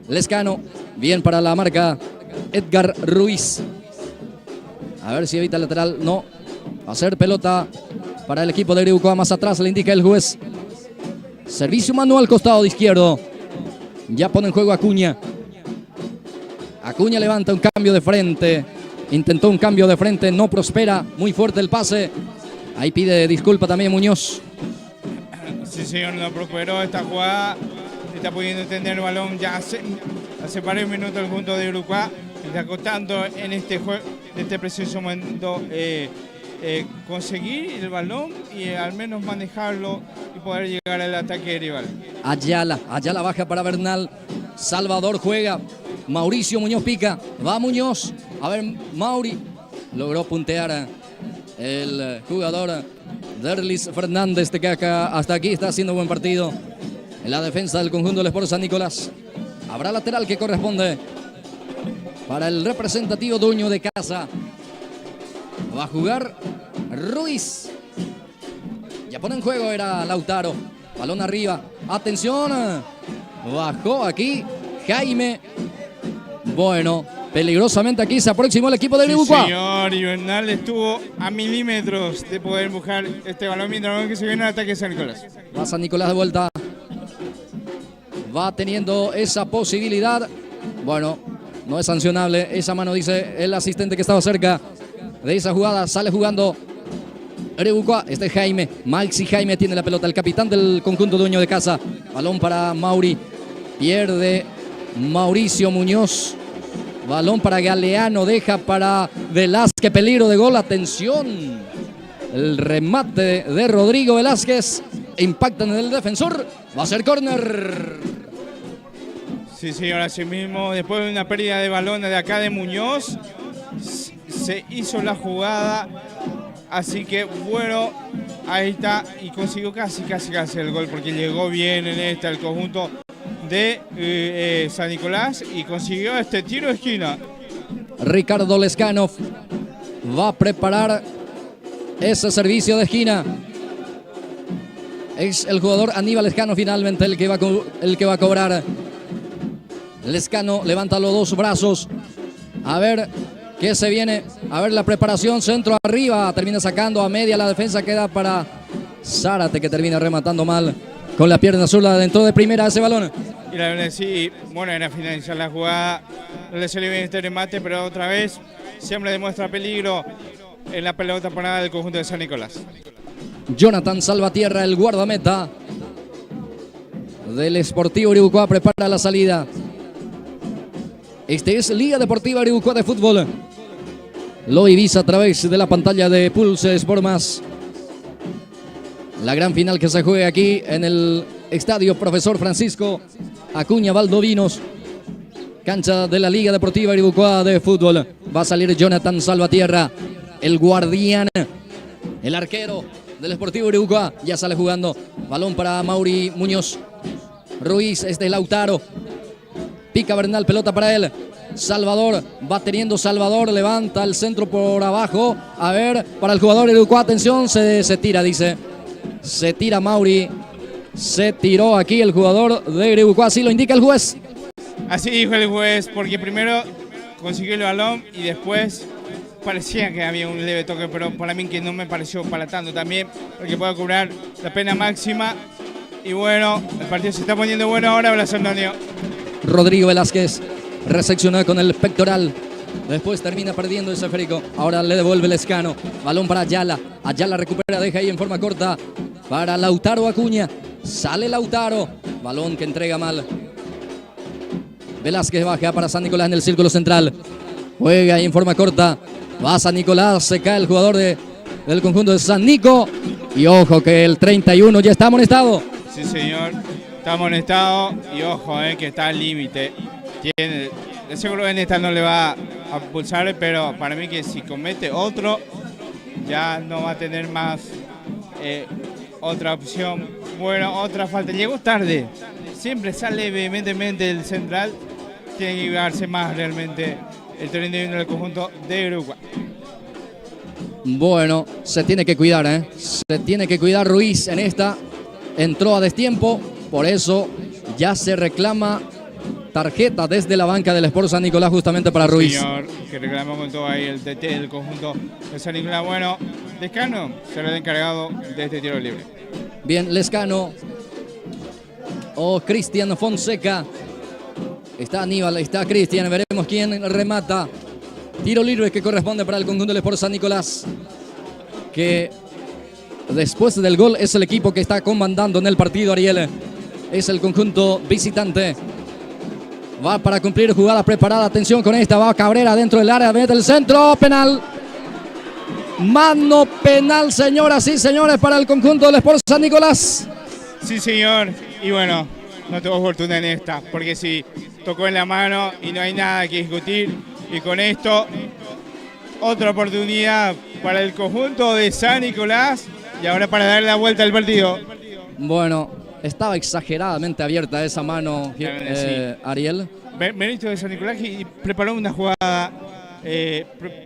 Lescano. Bien para la marca Edgar Ruiz. A ver si evita el lateral. No. Va a ser pelota para el equipo de Iribucuá. Más atrás le indica el juez. Servicio manual al costado de izquierdo. Ya pone en juego Acuña. Acuña levanta un cambio de frente. Intentó un cambio de frente. No prospera. Muy fuerte el pase. Ahí pide disculpa también Muñoz. Sí, señor, no prosperó esta jugada. Está pudiendo entender el balón ya hace varios minutos el conjunto de Iribucuá. Está costando en este juego, en este preciso momento, conseguir el balón y al menos manejarlo y poder llegar al ataque rival. Ayala baja para Bernal. Salvador juega. Mauricio Muñoz pica. Va Muñoz. A ver, Mauri. Logró puntear el jugador Derlis Fernández, que hasta aquí está haciendo buen partido en la defensa del conjunto del Sport San Nicolás. Habrá lateral que corresponde para el representativo dueño de casa. Va a jugar Ruiz. Ya pone en juego, era Lautaro. Balón arriba. Atención. Bajó aquí Jaime. Bueno, peligrosamente aquí se aproximó el equipo de Iribucuá. Sí, señor, y Bernal estuvo a milímetros de poder empujar este balón mientras que se viene el ataque de San Nicolás. Va San Nicolás de vuelta. Va teniendo esa posibilidad. Bueno, no es sancionable. Esa mano, dice el asistente que estaba cerca de esa jugada. Sale jugando Iribucuá. Este es Jaime. Maxi Jaime tiene la pelota. El capitán del conjunto dueño de casa. Balón para Mauri. Pierde Mauricio Muñoz. Balón para Galeano. Deja para Velázquez. Peligro de gol. Atención. El remate de Rodrigo Velázquez. Impacta en el defensor. Va a ser córner. Sí, señor, así mismo. Después de una pérdida de balón de acá de Muñoz, se hizo la jugada. Así que bueno, ahí está. Y consiguió casi el gol porque llegó bien en esta el conjunto de San Nicolás y consiguió este tiro de esquina. Ricardo Lescano va a preparar ese servicio de esquina. Es el jugador Aníbal Lescano finalmente el que va a cobrar. Lescano levanta los dos brazos. A ver qué se viene. A ver la preparación. Centro arriba. Termina sacando a media. La defensa queda para Zárate, que termina rematando mal con la pierna zurda dentro de primera ese balón. Y la verdad sí, bueno, era finalizar la jugada. No le salió bien este remate, pero otra vez siempre demuestra peligro en la pelota parada del conjunto de San Nicolás. Jonathan Salvatierra, el guardameta del Sportivo Iribucuá, prepara la salida. Este es Liga Deportiva Iribucuá de fútbol. Lo vivís a través de la pantalla de Pulse Sport Más. La gran final que se juega aquí en el Estadio Profesor Francisco Acuña Valdovinos. Cancha de la Liga Deportiva Iribucuá de fútbol. Va a salir Jonathan Salvatierra, el guardián, el arquero del Sportivo Iribucuá. Ya sale jugando. Balón para Mauri Muñoz. Ruiz, este es Lautaro. Pica Bernal, pelota para él. Salvador, va teniendo Salvador, levanta el centro por abajo. A ver, para el jugador Iribucuá, atención, se tira, dice. Se tira Mauri. Se tiró aquí el jugador de Iribucuá, así lo indica el juez. Así dijo el juez, porque primero consiguió el balón y después parecía que había un leve toque, pero para mí que no me pareció para tanto también, porque puede cobrar la pena máxima. Y bueno, el partido se está poniendo bueno ahora, Blas Antonio. Rodrigo Velázquez recepcionó con el pectoral. Después termina perdiendo ese esférico. Ahora le devuelve Lescano. Balón para Ayala. Ayala recupera, deja ahí en forma corta para Lautaro Acuña. Sale Lautaro. Balón que entrega mal. Velázquez baja para San Nicolás en el círculo central. Juega ahí en forma corta. Va San Nicolás. Se cae el jugador del conjunto de San Nico. Y ojo que el 31 ya está amonestado. Sí, señor. Está amonestado. Y ojo, que está al límite. Tiene... De seguro en esta no le va a pulsar, pero para mí que si comete otro, ya no va a tener más otra opción. Bueno, otra falta. Llegó tarde. Siempre sale vehementemente el central. Tiene que llevarse más realmente el 31 del conjunto de Uruguay. Bueno, se tiene que cuidar, Se tiene que cuidar Ruiz en esta. Entró a destiempo, por eso ya se reclama tarjeta desde la banca del Sport San Nicolás justamente para Ruiz. Señor, que reclamó con todo ahí el TT del conjunto de San Nicolás. Bueno, Lescano será el encargado de este tiro libre. Bien, Lescano o Cristian Fonseca. Está Aníbal, está Cristian, veremos quién remata. Tiro libre que corresponde para el conjunto del Sport San Nicolás, que después del gol es el equipo que está comandando en el partido, Ariel. Es el conjunto visitante. Va para cumplir jugada preparada. Atención con esta. Va Cabrera dentro del área. Mete el centro. Penal. Mano penal, señoras y señores, para el conjunto del Sport San Nicolás. Sí, señor. Y bueno, no tuvo fortuna en esta, porque si tocó en la mano y no hay nada que discutir. Y con esto, otra oportunidad para el conjunto de San Nicolás. Y ahora para darle la vuelta al partido. Bueno, estaba exageradamente abierta esa mano, Ariel. Benito de San Nicolás y preparó una jugada,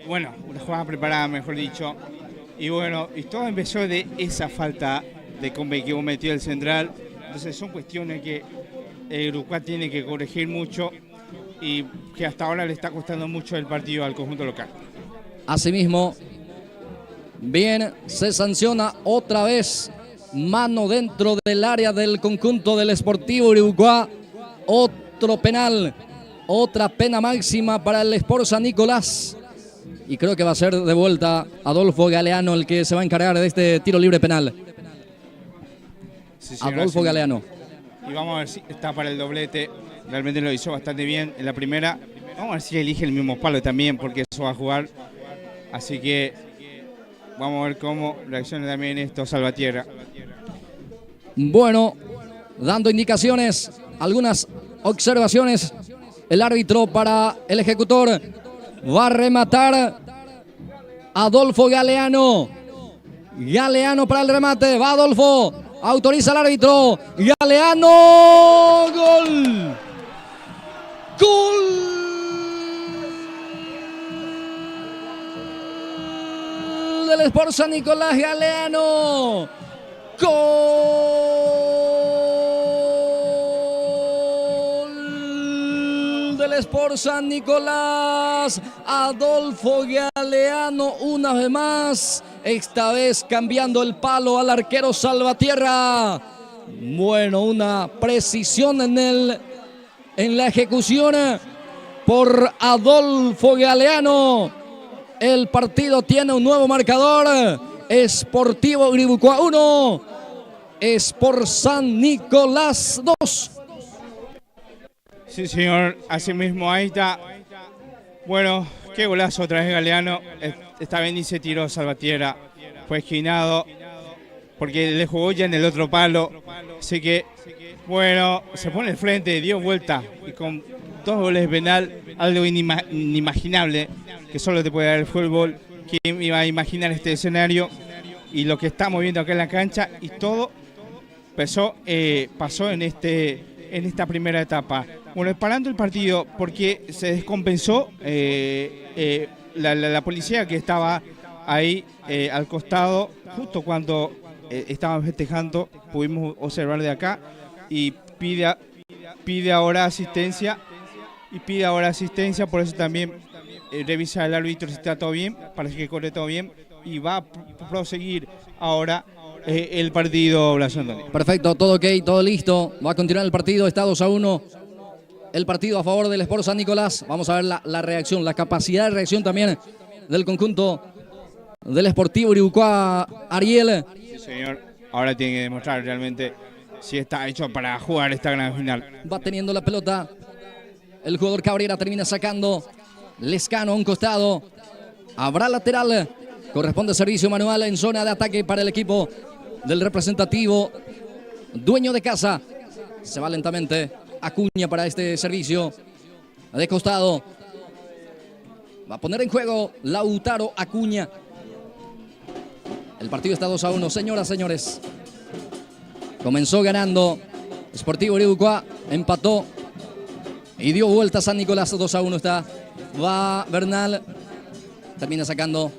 una jugada preparada, mejor dicho. Y bueno, y todo empezó de esa falta que cometió el central. Entonces son cuestiones que Uruguay tiene que corregir mucho y que hasta ahora le está costando mucho el partido al conjunto local. Asimismo, bien, se sanciona otra vez mano dentro del área del conjunto del Sportivo Uruguay. Otro penal, otra pena máxima para el Sport San Nicolás. Y creo que va a ser de vuelta Adolfo Galeano el que se va a encargar de este tiro libre penal. Sí, señor, Adolfo Galeano. Y vamos a ver si está para el doblete. Realmente lo hizo bastante bien en la primera. Vamos a ver si elige el mismo palo también, porque eso va a jugar. Así que vamos a ver cómo reacciona también esto Salvatierra. Bueno, dando indicaciones, algunas observaciones. El árbitro para el ejecutor va a rematar Adolfo Galeano. Galeano para el remate. Va Adolfo. Autoriza el árbitro. Galeano. Gol. Gol. Del Sport San Nicolás. Galeano. Gol del Sport San Nicolás. Adolfo Galeano una vez más. Esta vez cambiando el palo al arquero Salvatierra. Bueno, una precisión en la ejecución por Adolfo Galeano. El partido tiene un nuevo marcador. Sportivo Uruguay 1, Sport San Nicolás 2. Sí, señor, así mismo ahí está. Bueno, qué golazo otra vez Galeano. Esta vez ni se tiró Salvatierra, fue esquinado porque le jugó ya en el otro palo. Así que, bueno, se pone al frente, dio vuelta y con 2 goles de penal, algo inimaginable que solo te puede dar el fútbol. ¿Quién iba a imaginar este escenario? Y lo que estamos viendo acá en la cancha y todo pasó en esta primera etapa. Bueno, parando el partido porque se descompensó la policía que estaba ahí al costado, justo cuando estaban festejando, pudimos observar de acá, y pide ahora asistencia y pide ahora asistencia, por eso también revisa el árbitro si está todo bien, parece que corre todo bien y va a proseguir ahora el partido, Blas Antonio. Perfecto, todo ok, todo listo. Va a continuar el partido, está 2-1. El partido a favor del Sport San Nicolás. Vamos a ver la reacción, la capacidad de reacción también del conjunto del Sportivo Uribucuá. Ariel. Sí, señor. Ahora tiene que demostrar realmente si está hecho para jugar esta gran final. Va teniendo la pelota. El jugador Cabrera termina sacando. Lescano a un costado. Habrá lateral. Corresponde servicio manual en zona de ataque para el equipo del representativo dueño de casa. Se va lentamente Acuña para este servicio de costado. Va a poner en juego Lautaro Acuña. El partido está 2-1, señoras, señores. Comenzó ganando Sportivo Uribucuá, empató y dio vuelta a San Nicolás. 2-1 está. Va Bernal. Termina sacando.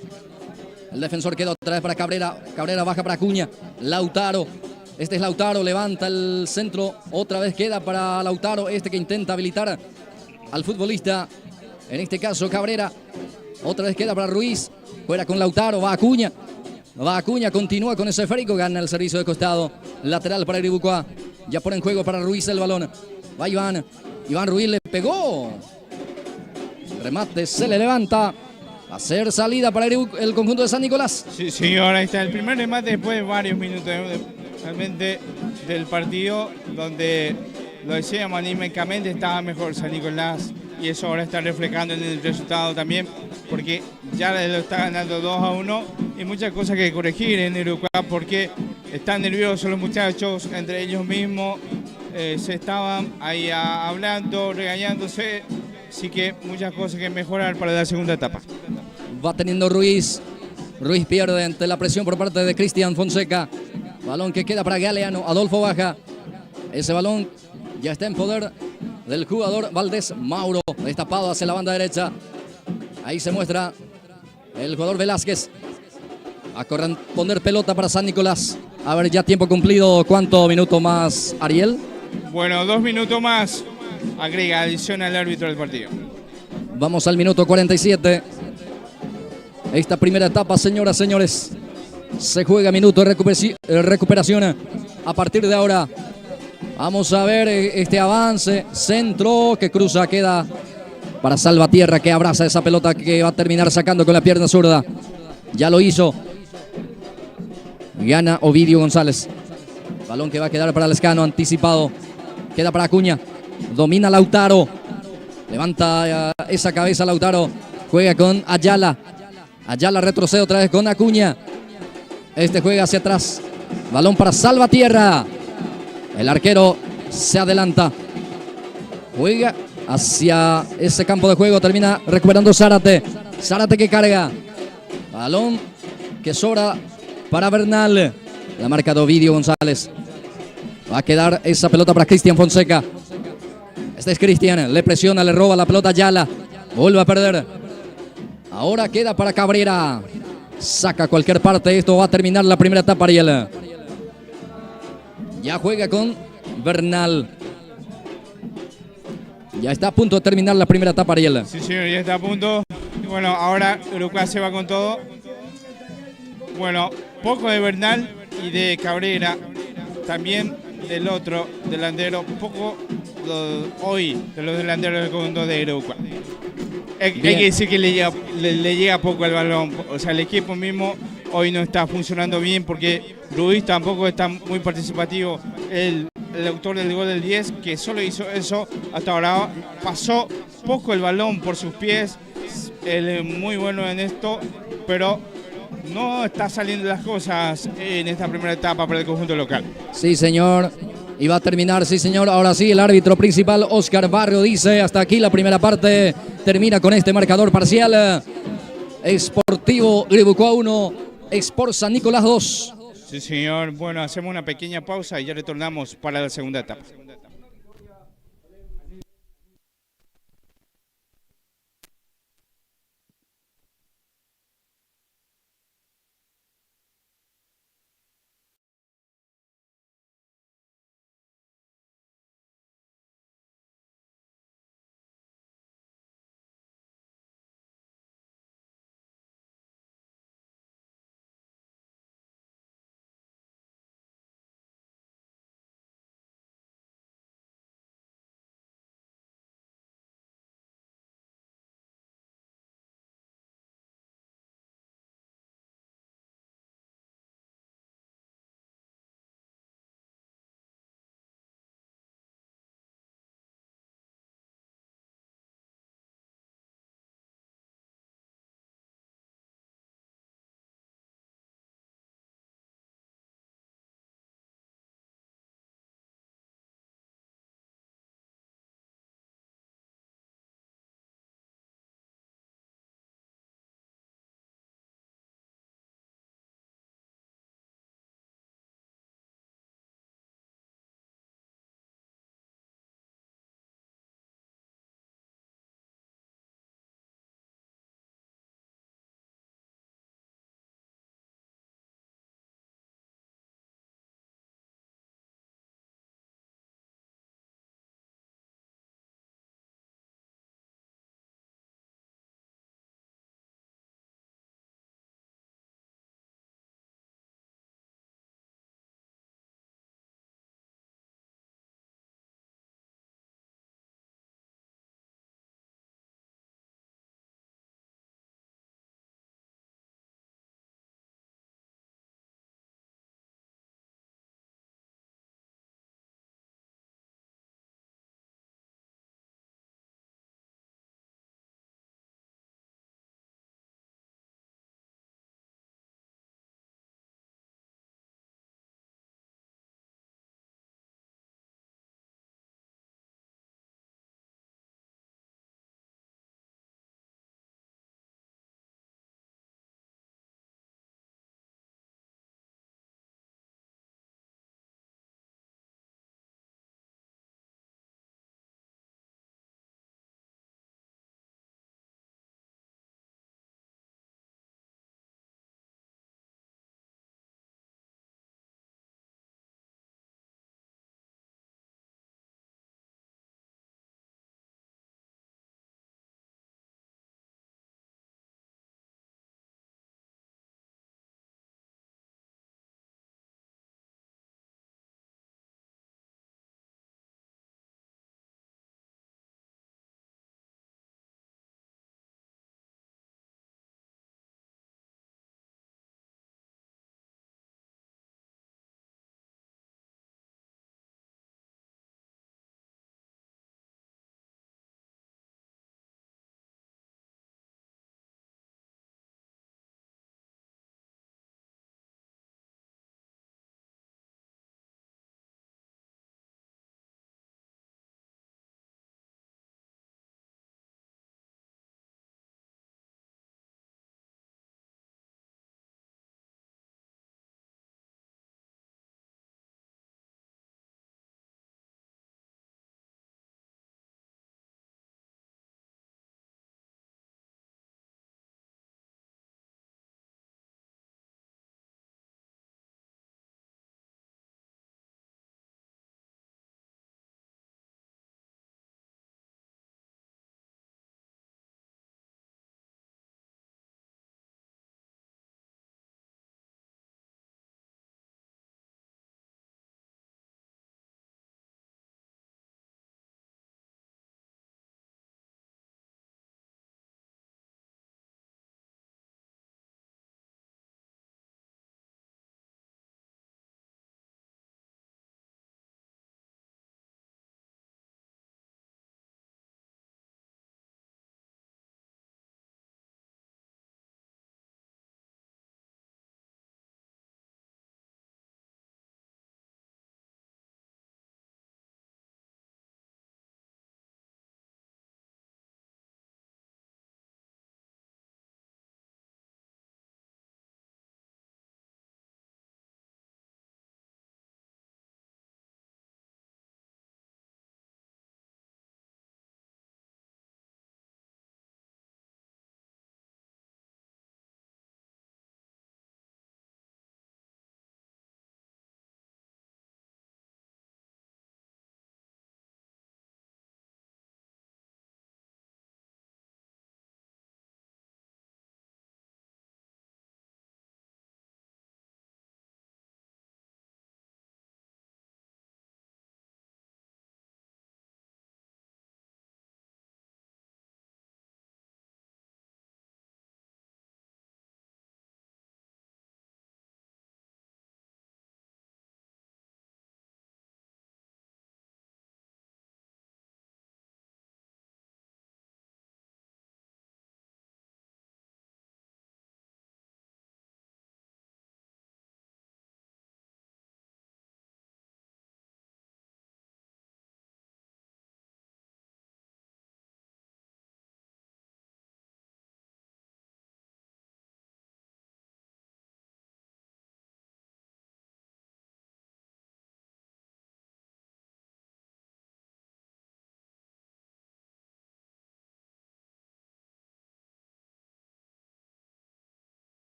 El defensor queda otra vez para Cabrera. Cabrera baja para Acuña. Lautaro. Este es Lautaro. Levanta el centro. Otra vez queda para Lautaro. Este que intenta habilitar al futbolista. En este caso Cabrera. Otra vez queda para Ruiz. Fuera con Lautaro. Va Acuña. Va Acuña. Continúa con ese esférico. Gana el servicio de costado. Lateral para Uribucuá. Ya pone en juego para Ruiz el balón. Va Iván. Iván Ruiz le pegó. Remate. Se le levanta. Hacer salida para el conjunto de San Nicolás. Sí, señor, ahí está el primer remate después de varios minutos realmente del partido, donde lo decíamos anímicamente estaba mejor San Nicolás y eso ahora está reflejando en el resultado también, porque ya lo está ganando 2-1 y muchas cosas que corregir en Uribucuá porque están nerviosos los muchachos, entre ellos mismos se estaban ahí hablando, regañándose. Así que muchas cosas que mejorar para la segunda etapa. Va teniendo Ruiz. Ruiz pierde ante la presión por parte de Cristian Fonseca. Balón que queda para Galeano. Adolfo baja. Ese balón ya está en poder del jugador Valdés Mauro. Destapado hacia la banda derecha. Ahí se muestra el jugador Velázquez. A corresponder pelota para San Nicolás. A ver, ya tiempo cumplido. ¿Cuánto minuto más, Ariel? Bueno, 2 minutos más. Agrega adición al árbitro del partido. Vamos al minuto 47. Esta primera etapa, señoras, señores, se juega minuto de recuperación. A partir de ahora, vamos a ver este avance. Centro que cruza, queda para Salvatierra, que abraza esa pelota que va a terminar sacando con la pierna zurda. Ya lo hizo. Gana Ovidio González. Balón que va a quedar para Lescano, anticipado. Queda para Acuña. Domina Lautaro. Levanta esa cabeza Lautaro. Juega con Ayala. Ayala retrocede otra vez con Acuña. Este juega hacia atrás. Balón para Salvatierra. El arquero se adelanta. Juega hacia ese campo de juego. Termina recuperando Zárate. Zárate que carga. Balón que sobra para Bernal. La marca de Ovidio González. Va a quedar esa pelota para Cristian Fonseca. Este es Cristian, le presiona, le roba la pelota a Ayala. Vuelve a perder. Ahora queda para Cabrera. Saca cualquier parte. Esto va a terminar la primera etapa, Ariel. Ya juega con Bernal. Ya está a punto de terminar la primera etapa, Ariel. Sí, señor, ya está a punto. Bueno, ahora Uribucuá se va con todo. Bueno, poco de Bernal y de Cabrera. También del otro delantero, poco hoy de los delanteros del conjunto de Uribucuá. Hay que decir que le llega poco el balón, o sea, el equipo mismo hoy no está funcionando bien porque Ruiz tampoco está muy participativo. El autor del gol del 10, que solo hizo eso hasta ahora, pasó poco el balón por sus pies. Él es muy bueno en esto, pero no está saliendo las cosas en esta primera etapa para el conjunto local. Sí, señor. Y va a terminar, sí, señor. Ahora sí, el árbitro principal, Oscar Barrio, dice: hasta aquí la primera parte. Termina con este marcador parcial. Sportivo Uribucuá 1, Sport San Nicolás 2. Sí, señor. Bueno, hacemos una pequeña pausa y ya retornamos para la segunda etapa.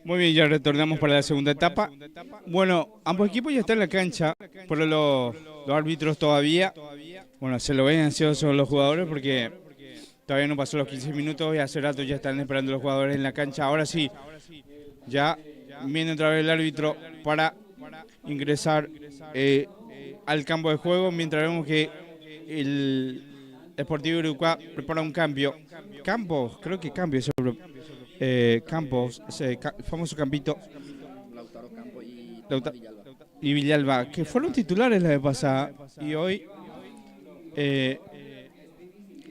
Muy bien, ya retornamos para la segunda etapa. Bueno, ambos equipos ya están en la cancha, pero los árbitros todavía, bueno, se lo ven ansiosos los jugadores porque todavía no pasó los 15 minutos y hace rato ya están esperando los jugadores en la cancha. Ahora sí, ya viene otra vez el árbitro para ingresar al campo de juego, mientras vemos que el Sportivo Uruguay prepara un cambio. Campos, creo que cambio sobre Campos, ese famoso campito. Lautaro Campo y Villalba. Y Villalba, que fueron titulares la vez pasada. Y hoy,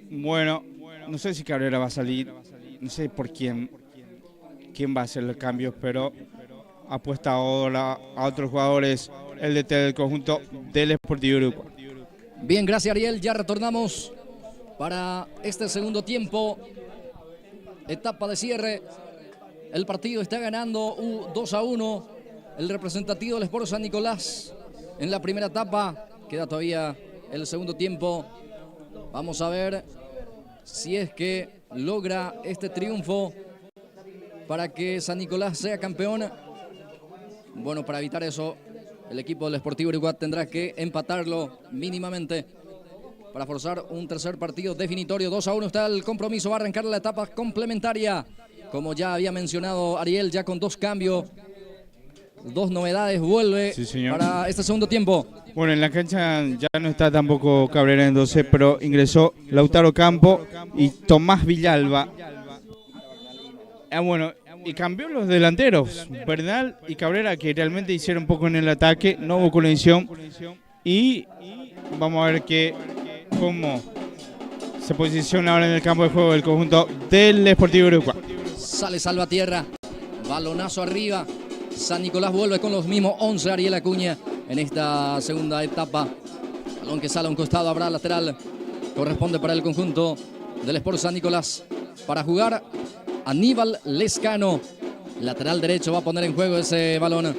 bueno, no sé si Cabrera va a salir, no sé por quién va a hacer los cambios, pero apuesta ahora a otros jugadores el DT del conjunto del Sportivo Uruguay. Bien, gracias Ariel, ya retornamos para este segundo tiempo. Etapa de cierre, el partido está ganando 2-1, el representativo del Sport San Nicolás en la primera etapa, queda todavía el segundo tiempo, vamos a ver si es que logra este triunfo para que San Nicolás sea campeón. Bueno, para evitar eso, el equipo del Sportivo Uruguay tendrá que empatarlo mínimamente para forzar un tercer partido definitorio. 2-1 está el compromiso, va a arrancar la etapa complementaria. Como ya había mencionado Ariel, ya con 2 cambios, 2 novedades, vuelve para este segundo tiempo. Bueno, en la cancha ya no está tampoco Cabrera en 12, pero ingresó Lautaro Campo y Tomás Villalba. Bueno, y cambió los delanteros, Bernal y Cabrera, que realmente hicieron poco en el ataque, no hubo conexión. Y vamos a ver cómo se posiciona ahora en el campo de juego el conjunto del Sportivo Uruguay. Sale Salvatierra, balonazo arriba. San Nicolás vuelve con los mismos 11, Ariel Acuña, en esta segunda etapa. Balón que sale a un costado, habrá lateral. Corresponde para el conjunto del Sport San Nicolás. Para jugar, Aníbal Lescano. Lateral derecho va a poner en juego ese balón.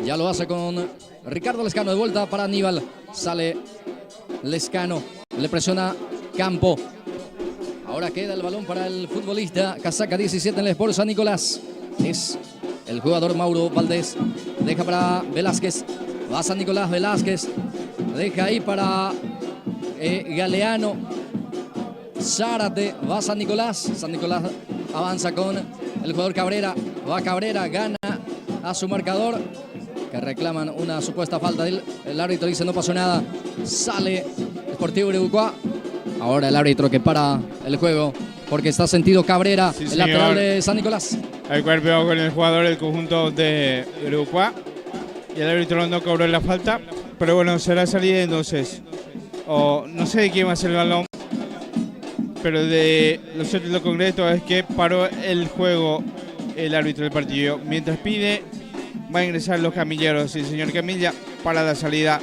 Ya lo hace con Ricardo Lescano. De vuelta para Aníbal. Sale Lescano. Le presiona Campo. Ahora queda el balón para el futbolista. Casaca 17 en el Sport San Nicolás. Es el jugador Mauro Valdés. Deja para Velázquez. Va San Nicolás, Velázquez. Deja ahí para Galeano. Zárate. Va San Nicolás. San Nicolás avanza con el jugador Cabrera. Va Cabrera, gana a su marcador, que reclaman una supuesta falta. El árbitro dice no pasó nada. Sale Sportivo Uruguay. Ahora el árbitro que para el juego porque está sentido Cabrera, sí, el lateral de San Nicolás. Hay cuerpo con el jugador del conjunto de Uruguay. Y el árbitro no cobró la falta. Pero bueno, será salida entonces. No sé de quién va a ser el balón. Pero de lo cierto y lo concreto es que paró el juego el árbitro del partido. Mientras pide, va a ingresar los camilleros. El señor Camilla para la salida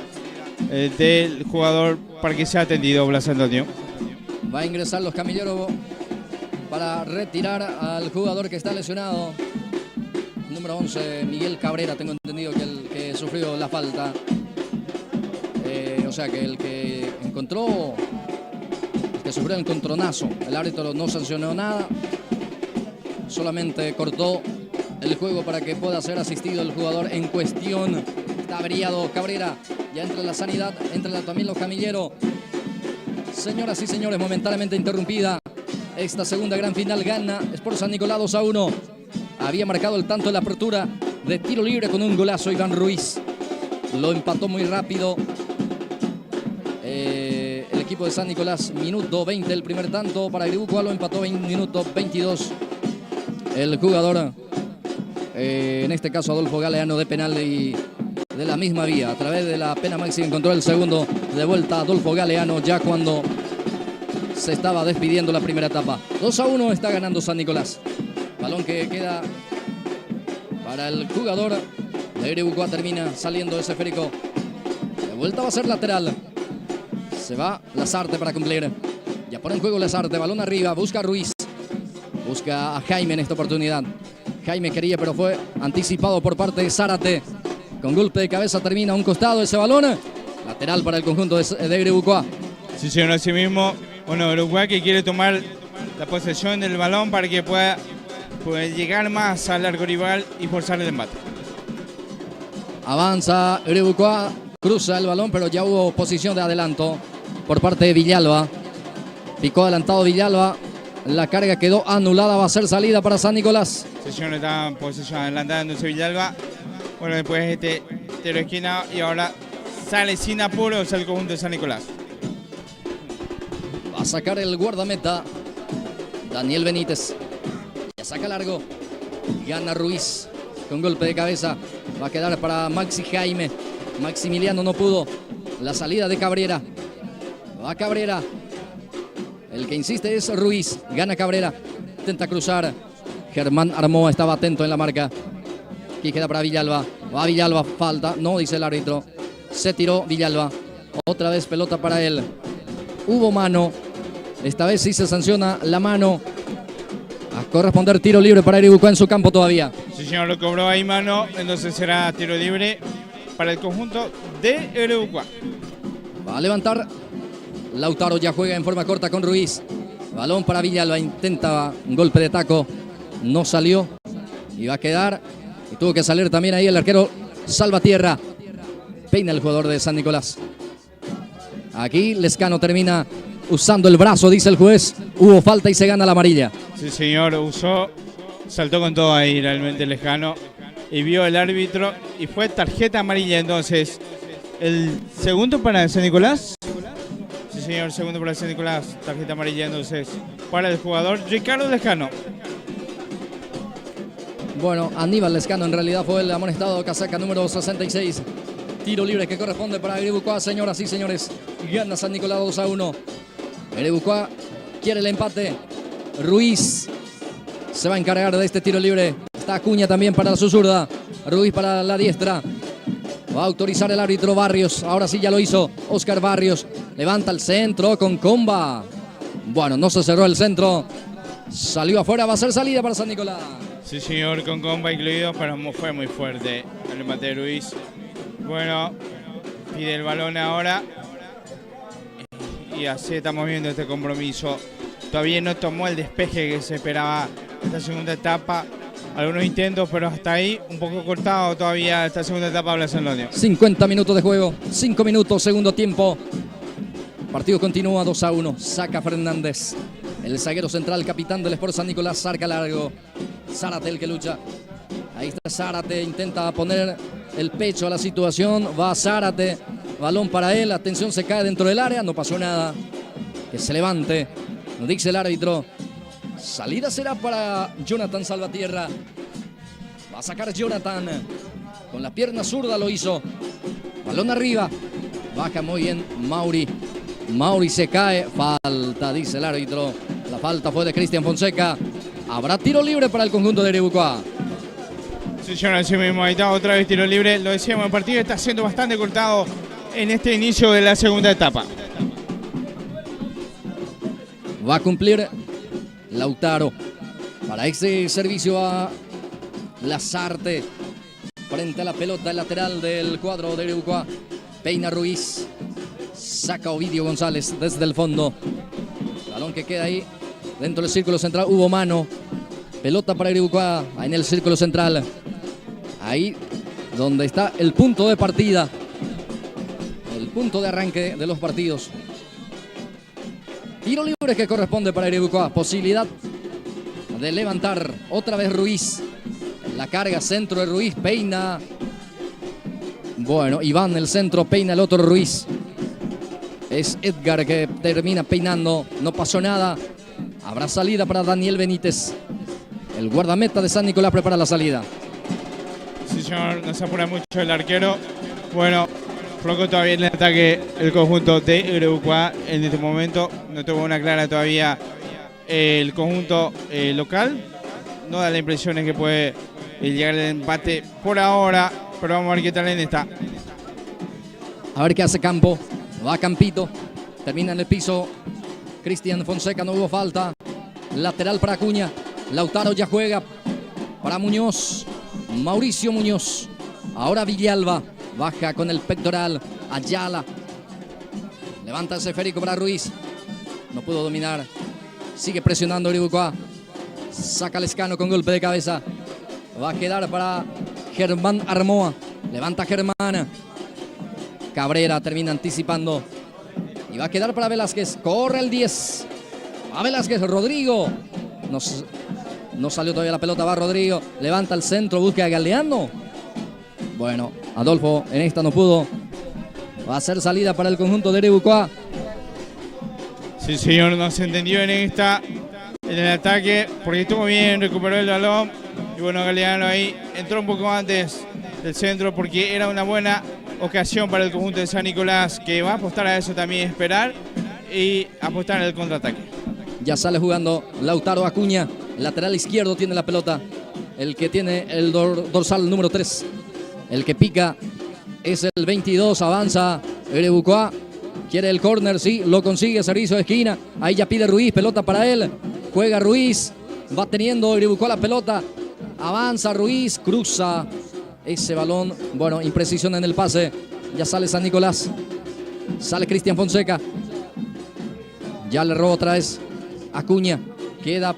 del jugador para que sea atendido, Blas Antonio. Va a ingresar los camilleros para retirar al jugador que está lesionado. Número 11, Miguel Cabrera, tengo entendido que el que sufrió la falta. O sea que el que encontró... que sufrió el encontronazo. El árbitro no sancionó nada, solamente cortó el juego para que pueda ser asistido el jugador en cuestión. Está averiado Cabrera, ya entra la sanidad, entran también los camilleros. Señoras y señores, momentáneamente interrumpida esta segunda gran final. Gana Sport San Nicolás 2-1. Había marcado el tanto en la apertura de tiro libre con un golazo Iván Ruiz. Lo empató muy rápido el equipo de San Nicolás. Minuto 20 el primer tanto para Uruguay, lo empató en minuto 22 el jugador, en este caso Adolfo Galeano, de penal y de la misma vía. A través de la pena máxima encontró el segundo. De vuelta Adolfo Galeano ya cuando se estaba despidiendo la primera etapa. 2-1 está ganando San Nicolás. Balón que queda para el jugador de Uruguay. Termina saliendo ese esférico. De vuelta va a ser lateral. Se va Lazarte para cumplir. Ya pone en juego Lazarte. Balón arriba. Busca a Ruiz. Busca a Jaime en esta oportunidad. Jaime quería, pero fue anticipado por parte de Zárate. Con golpe de cabeza termina a un costado ese balón. Lateral para el conjunto de Uruguay. Sí, señor, así mismo. Bueno, Uruguay que quiere tomar la posesión del balón para que pueda poder llegar más al arco rival y forzar el embate. Avanza Uribucoa, cruza el balón, pero ya hubo posición de adelanto por parte de Villalba. Picó adelantado Villalba. La carga quedó anulada. Va a ser salida para San Nicolás. Sí, señor, está en posición adelantándose Villalba. Bueno, después este tiro de esquina y ahora sale sin apuros el conjunto de San Nicolás. Va a sacar el guardameta Daniel Benítez. Ya saca largo. Gana Ruiz con golpe de cabeza. Va a quedar para Maxi Jaime. Maximiliano no pudo. La salida de Cabrera. Va Cabrera. El que insiste es Ruiz. Gana Cabrera. Intenta cruzar. Germán Armoa estaba atento en la marca. Aquí queda para Villalba. Va Villalba. Falta. No, dice el árbitro. Se tiró Villalba. Otra vez pelota para él. Hubo mano. Esta vez sí se sanciona la mano. A corresponder tiro libre para Uribucoa en su campo todavía. Sí, señor, lo cobró ahí mano. Entonces será tiro libre para el conjunto de Uribucoa. Va a levantar. Lautaro ya juega en forma corta con Ruiz. Balón para Villalba. Intenta un golpe de taco. No salió. Y va a quedar. Y tuvo que salir también ahí el arquero Salvatierra. Peina el jugador de San Nicolás. Aquí Lescano termina usando el brazo, dice el juez. Hubo falta y se gana la amarilla. Sí, señor, saltó con todo ahí realmente Lescano. Y vio el árbitro y fue tarjeta amarilla entonces. El segundo para San Nicolás. Sí, señor, segundo para San Nicolás. Tarjeta amarilla entonces para el jugador Ricardo Lescano. Bueno, Aníbal Lescano en realidad fue el amonestado, casaca número 66. Tiro libre que corresponde para Uribucoa, señoras y señores. Gana San Nicolás 2-1. Uribucoa quiere el empate. Ruiz se va a encargar de este tiro libre. Está Acuña también para su zurda. Ruiz para la diestra. Va a autorizar el árbitro Barrios. Ahora sí ya lo hizo Oscar Barrios. Levanta el centro con Comba. Bueno, no se cerró el centro. Salió afuera, va a ser salida para San Nicolás. Sí, señor, con comba incluido, pero fue muy fuerte el empate de Ruiz. Bueno, pide el balón ahora. Y así estamos viendo este compromiso. Todavía no tomó el despeje que se esperaba esta segunda etapa. Algunos intentos, pero hasta ahí un poco cortado todavía esta segunda etapa de Blas Antonio. 50 minutos de juego, 5 minutos, segundo tiempo. Partido continúa 2-1. Saca Fernández. El zaguero central, capitán del Sport San Nicolás, saca largo. Zárate el que lucha. Ahí está Zárate, intenta poner el pecho a la situación. Va Zárate, balón para él. Atención, se cae dentro del área, no pasó nada. Que se levante, nos dice el árbitro. Salida será para Jonathan Salvatierra. Va a sacar Jonathan. Con la pierna zurda lo hizo. Balón arriba. Baja muy bien Mauri. Mauri se cae. Falta, dice el árbitro. La falta fue de Cristian Fonseca. Habrá tiro libre para el conjunto de Uribucoa. Sí, señor, así mismo. Ahí está otra vez tiro libre. Lo decíamos, el partido está siendo bastante cortado en este inicio de la segunda etapa. Va a cumplir Lautaro. Para ese servicio a Lazarte. Frente a la pelota, el lateral del cuadro de Uribucoa. Peina Ruiz. Saca Ovidio González desde el fondo. Balón que queda ahí dentro del círculo central. Hubo mano. Pelota para Uribucoa en el círculo central. Ahí donde está el punto de partida. El punto de arranque de los partidos. Tiro libre que corresponde para Uribucoa. Posibilidad de levantar otra vez Ruiz. La carga, centro de Ruiz. Peina. Bueno, Iván el centro. Peina el otro Ruiz. Es Edgar que termina peinando. No pasó nada. Habrá salida para Daniel Benítez. El guardameta de San Nicolás prepara la salida. Sí, señor, no se apura mucho el arquero. Bueno, flojo todavía en el ataque el conjunto de Uribucoa en este momento. No tuvo una clara todavía el conjunto local. No da la impresión de que puede llegar el empate por ahora. Pero vamos a ver qué tal en esta. A ver qué hace Campo. Va Campito. Termina en el piso. Cristian Fonseca, no hubo falta. Lateral para Acuña. Lautaro ya juega para Muñoz. Mauricio Muñoz. Ahora Villalba. Baja con el pectoral. Ayala. Levanta ese esférico para Ruiz. No pudo dominar. Sigue presionando Uribucoa. Saca Lescano con golpe de cabeza. Va a quedar para Germán Armoa. Levanta Germán. Cabrera termina anticipando. Y va a quedar para Velázquez. Corre el 10. Va Velázquez. Rodrigo. No salió todavía la pelota. Va Rodrigo. Levanta el centro. Busca a Galeano. Bueno, Adolfo en esta no pudo. Va a ser salida para el conjunto de Erebucoa. Sí, señor. No se entendió en esta. En el ataque. Porque estuvo bien. Recuperó el balón. Y bueno, Galeano ahí entró un poco antes del centro. Porque era una buena ocasión para el conjunto de San Nicolás, que va a apostar a eso también, esperar y apostar en el contraataque. Ya sale jugando Lautaro Acuña, lateral izquierdo, tiene la pelota, el que tiene el dorsal número 3, el que pica es el 22, avanza Erebucoa, quiere el córner, sí, lo consigue, servicio de esquina, ahí ya pide Ruiz, pelota para él, juega Ruiz, va teniendo Erebucoa la pelota, avanza Ruiz, cruza ese balón, bueno, imprecisión en el pase. Ya sale San Nicolás. Sale Cristian Fonseca. Ya le robó otra vez Acuña. Queda,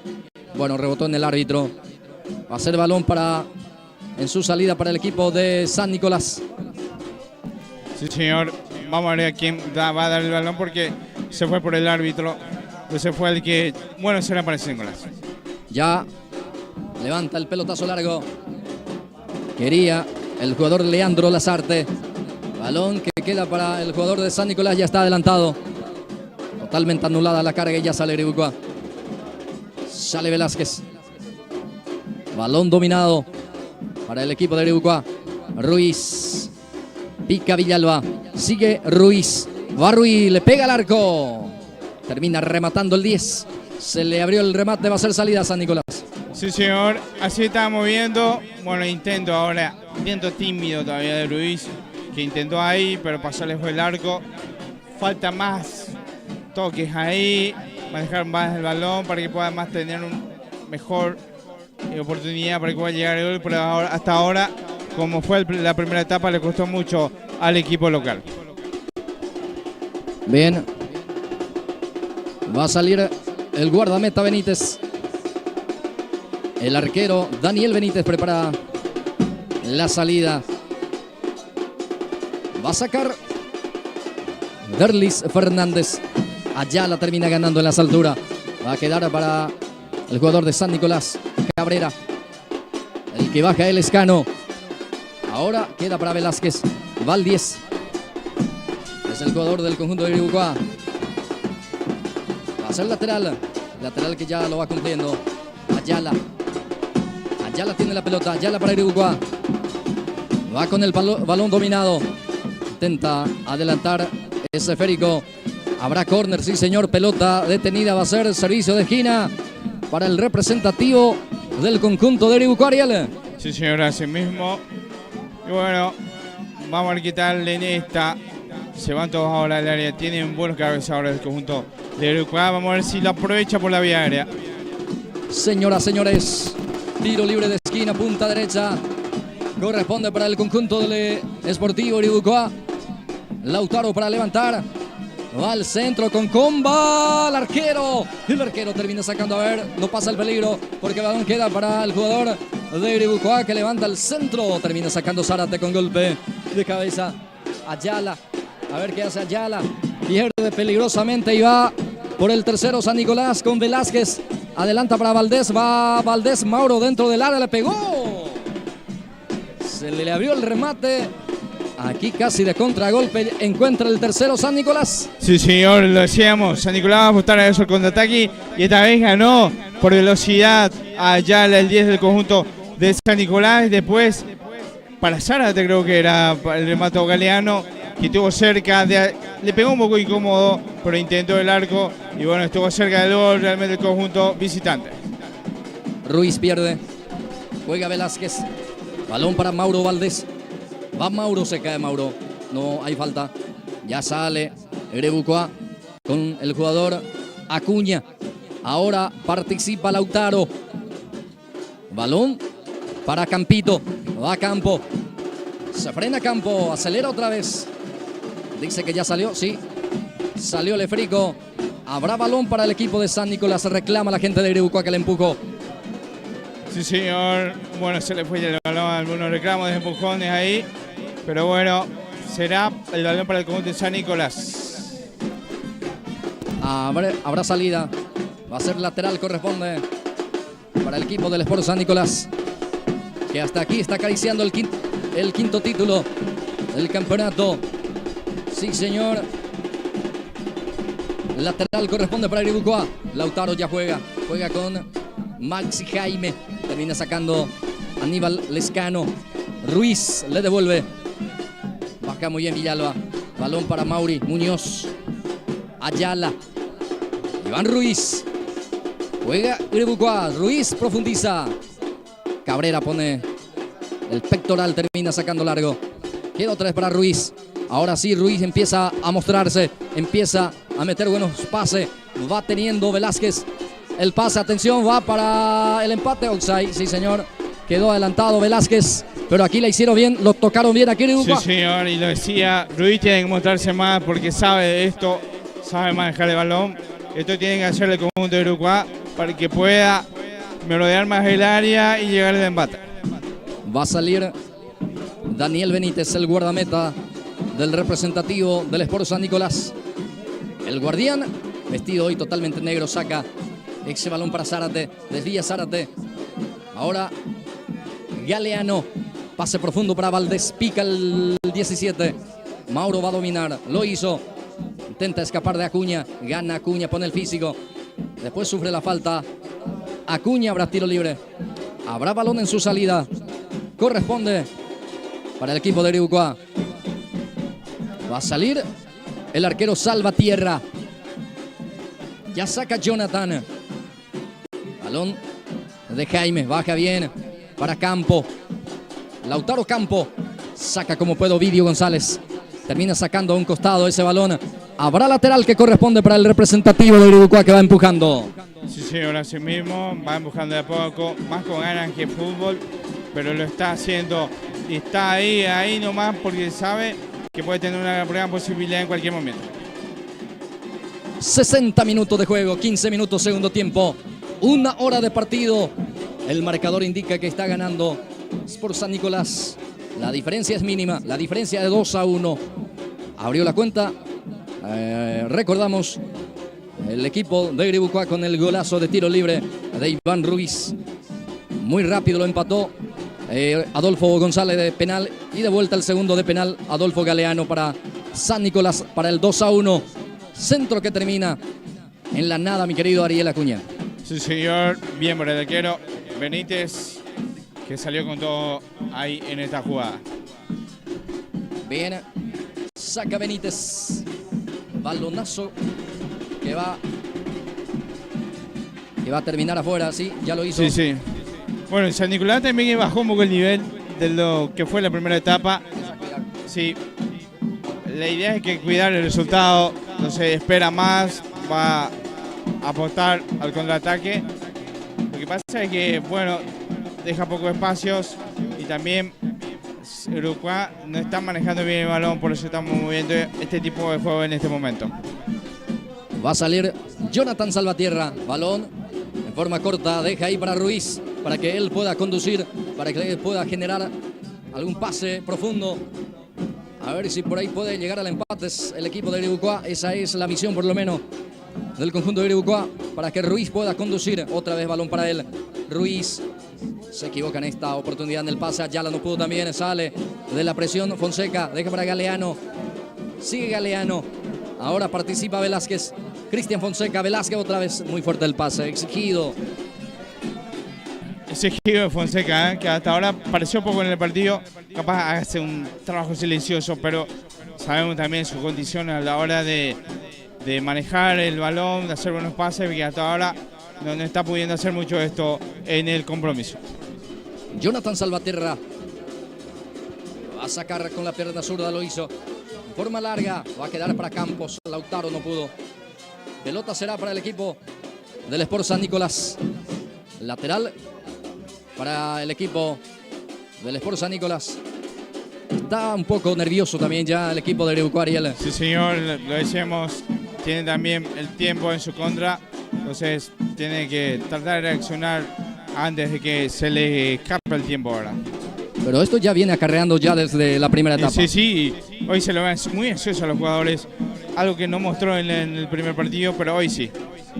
bueno, rebotó en el árbitro. Va a ser balón en su salida para el equipo de San Nicolás. Sí, señor. Vamos a ver a quién va a dar el balón porque se fue por el árbitro. Ese fue el que, bueno, será para San Nicolás. Ya levanta el pelotazo largo. Quería el jugador Leandro Lazarte. Balón que queda para el jugador de San Nicolás. Ya está adelantado. Totalmente anulada la carga y ya sale Erebucoa. Sale Velázquez. Balón dominado para el equipo de Erebucoa. Ruiz. Pica Villalba. Sigue Ruiz. Va Ruiz. Le pega al arco. Termina rematando el 10. Se le abrió el remate. Va a ser salida a San Nicolás. Sí, señor. Así estábamos viendo. Bueno, intento ahora. Intento tímido todavía de Ruiz. Que intentó ahí, pero pasó lejos del arco. Falta más toques ahí. Manejar más el balón para que pueda más tener una mejor oportunidad para que pueda llegar el gol. Pero hasta ahora, como fue la primera etapa, le costó mucho al equipo local. Bien. Va a salir el guardameta Benítez. El arquero Daniel Benítez prepara la salida. Va a sacar Derlis Fernández. Ayala termina ganando en las alturas. Va a quedar para el jugador de San Nicolás, Cabrera. El que baja el Escano. Ahora queda para Velázquez. Va al 10. Es el jugador del conjunto de Erebucoa. Va a ser lateral. Lateral que ya lo va cumpliendo. Ayala. Ayala tiene la pelota. Ayala para Erebucoa. Va con el balón dominado. Intenta adelantar ese esférico. Habrá córner, sí señor. Pelota detenida. Va a ser servicio de esquina para el representativo del conjunto de Erebucoa, Ariel. Sí, señor, así mismo. Y bueno, vamos a quitarle en esta. Se van todos ahora al área. Tienen buenos cabezadores del conjunto de Erebucoa. Vamos a ver si lo aprovecha por la vía aérea. Señoras, señores, tiro libre de esquina, punta derecha. Corresponde para el conjunto del Sportivo Erebucoa. Lautaro para levantar. Va al centro con comba. El arquero termina sacando. A ver, no pasa el peligro porque el balón queda para el jugador de Erebucoa que levanta el centro. Termina sacando Zárate con golpe de cabeza. Ayala. A ver qué hace Ayala. Pierde peligrosamente y va por el tercero San Nicolás con Velázquez. Adelanta para Valdés. Va Valdés. Mauro dentro del área. Le pegó. Se le abrió el remate. Aquí casi de contragolpe encuentra el tercero San Nicolás. Sí, señor, lo decíamos. San Nicolás va a apostar a eso el contraataque y esta vez ganó por velocidad Ayala, el 10 del conjunto de San Nicolás. Después, para Zárate creo que era el remate Galeano, que estuvo cerca, le pegó un poco incómodo, pero intentó el arco y bueno, estuvo cerca del gol realmente el conjunto visitante. Ruiz pierde, juega Velázquez, balón para Mauro Valdés. Va Mauro, se cae Mauro. No hay falta. Ya sale Erebucoa con el jugador Acuña. Ahora participa Lautaro. Balón para Campito. Va a Campo. Se frena Campo. Acelera otra vez. Dice que ya salió. Sí. Salió el esférico. Habrá balón para el equipo de San Nicolás. Reclama la gente de Erebucoa que le empujó. Sí, señor. Bueno, se le fue el balón, algunos reclamos de empujones ahí. Pero bueno, será el balón para el conjunto de San Nicolás. Habrá salida. Va a ser lateral, corresponde para el equipo del Sport San Nicolás, que hasta aquí está acariciando el quinto título del campeonato. Sí, señor. Lateral corresponde para Iribucuá. Lautaro ya juega con Maxi Jaime. Termina sacando Aníbal Lescano. Ruiz le devuelve. Baja muy bien Villalba. Balón para Mauri Muñoz. Ayala. Iván Ruiz. Juega Iribucuá. Ruiz profundiza. Cabrera pone el pectoral. Termina sacando largo. Queda otra vez para Ruiz. Ahora sí, Ruiz empieza a mostrarse. Empieza a meter buenos pases. Va teniendo Velázquez el pase. Atención, va para el empate. Oxai, sí señor. Quedó adelantado Velázquez. Pero aquí le hicieron bien. Lo tocaron bien aquí Iribucuá. Sí, señor. Y lo decía, Ruiz tiene que mostrarse más porque sabe de esto. Sabe manejar el balón. Esto tiene que hacer el conjunto de Iribucuá para que pueda merodear más el área y llegar al empate. Va a salir Daniel Benítez, el guardameta del representativo del Sport San Nicolás. El guardián, vestido hoy totalmente negro, saca ese balón para Zárate. Desvía Zárate. Ahora Galeano. Pase profundo para Valdés. Pica el 17. Mauro va a dominar. Lo hizo. Intenta escapar de Acuña. Gana Acuña, pone el físico. Después sufre la falta. Acuña, habrá tiro libre. Habrá balón en su salida. Corresponde para el equipo de Iribucuá. Va a salir el arquero Salvatierra. Ya saca Jonathan. Balón de Jaime. Baja bien para Campo. Lautaro Campo. Saca como puede Ovidio González. Termina sacando a un costado ese balón. Habrá lateral que corresponde para el representativo de Iribucuá que va empujando. Sí, señor, así mismo. Va empujando de a poco. Más con ganas que fútbol. Pero lo está haciendo. Y está ahí nomás porque sabe que puede tener una gran posibilidad en cualquier momento. 60 minutos de juego, 15 minutos segundo tiempo, 1 hora de partido. El marcador indica que está ganando Sport San Nicolás. La diferencia es mínima, la diferencia de 2-1. Abrió la cuenta, recordamos, el equipo de Iribucuá con el golazo de tiro libre de Iván Ruiz. Muy rápido lo empató Adolfo González de penal y de vuelta el segundo de penal Adolfo Galeano para San Nicolás para el 2-1. Centro que termina en la nada, mi querido Ariel Acuña. Sí, señor. Bien por el arquero Benítez, que salió con todo ahí en esta jugada. Bien. Saca Benítez. Balonazo que va a terminar afuera, sí, ya lo hizo. Sí, sí. Bueno, en San Nicolás también bajó un poco el nivel de lo que fue la primera etapa. Sí. La idea es que cuidar el resultado, no se espera más, va a apostar al contraataque. Lo que pasa es que, bueno, deja pocos espacios y también Iribucuá no está manejando bien el balón, por eso estamos moviendo este tipo de juego en este momento. Va a salir Jonathan Salvatierra, balón en forma corta, deja ahí para Ruiz, para que él pueda conducir, para que él pueda generar algún pase profundo. A ver si por ahí puede llegar al empate el equipo de Iribucuá. Esa es la misión, por lo menos, del conjunto de Iribucuá, para que Ruiz pueda conducir. Otra vez balón para él. Ruiz se equivoca en esta oportunidad en el pase. Ayala no pudo también. Sale de la presión Fonseca. Deja para Galeano. Sigue Galeano. Ahora participa Velázquez. Cristian Fonseca. Velázquez otra vez. Muy fuerte el pase. Exigido. Ese giro de Fonseca, que hasta ahora pareció poco en el partido, capaz hace un trabajo silencioso, pero sabemos también sus condiciones a la hora de manejar el balón, de hacer buenos pases, que hasta ahora no está pudiendo hacer mucho esto en el compromiso. Jonathan Salvatierra va a sacar con la pierna zurda, lo hizo. En forma larga, va a quedar para Campos. Lautaro no pudo. Pelota será para el equipo del Sport San Nicolás. Lateral para el equipo del Sport San Nicolás. Está un poco nervioso también ya el equipo de Iribucuá, Ariel. Sí, señor, lo decíamos, tiene también el tiempo en su contra, entonces tiene que tratar de reaccionar antes de que se le escape el tiempo ahora. Pero esto ya viene acarreando ya desde la primera etapa. Sí, hoy se lo ven muy ansiosos a los jugadores, algo que no mostró en el primer partido, pero hoy sí.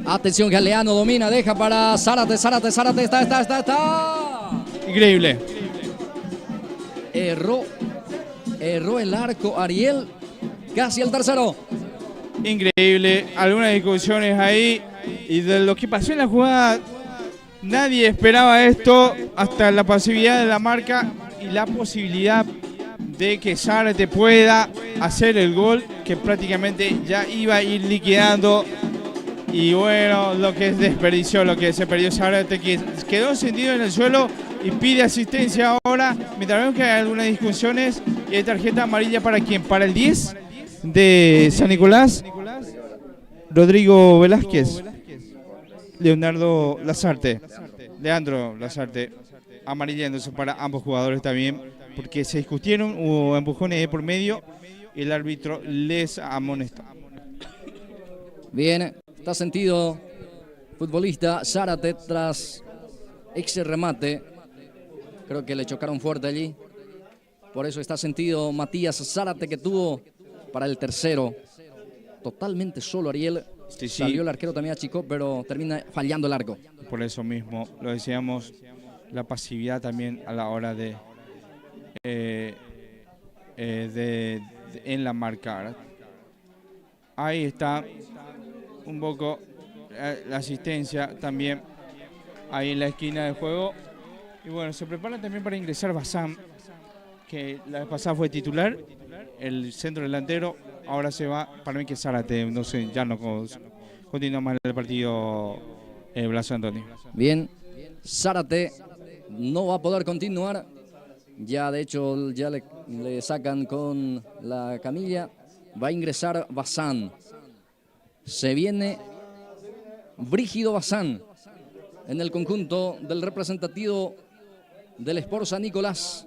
Atención, Galeano domina, deja para Zárate, está. Increíble. Erró el arco Ariel, casi el tercero. Increíble, algunas discusiones ahí, y de lo que pasó en la jugada, nadie esperaba esto, hasta la pasividad de la marca y la posibilidad de que Zárate pueda hacer el gol, que prácticamente ya iba a ir liquidando. Y bueno, lo que desperdició, lo que se perdió Zárate, que quedó sentido en el suelo y pide asistencia ahora. Mientras vemos que hay algunas discusiones y hay tarjeta amarilla para quién, para el 10 de San Nicolás, Rodrigo Velázquez, Leandro Lazarte, amarilla entonces para ambos jugadores también, porque se discutieron, hubo empujones de por medio y el árbitro les amonestó. Bien, está sentido futbolista Zárate tras ese remate. Creo que le chocaron fuerte allí. Por eso está sentido Matías Zárate, que tuvo para el tercero. Totalmente solo Ariel. Sí. Salió el arquero, también achicó, pero termina fallando el arco. Por eso mismo, lo decíamos, la pasividad también a la hora de en la marca. Ahí está un poco la asistencia también ahí en la esquina del juego. Y bueno, se prepara también para ingresar Bazán, que la vez pasada fue titular, el centro delantero. Ahora se va, para mí que Zárate, no sé, ya no continúa más el partido Blas Antonio. Bien, Zárate no va a poder continuar. Ya de hecho ya le sacan con la camilla. Va a ingresar Bazán. Se viene Brígido Bazán en el conjunto del representativo del Sport San Nicolás.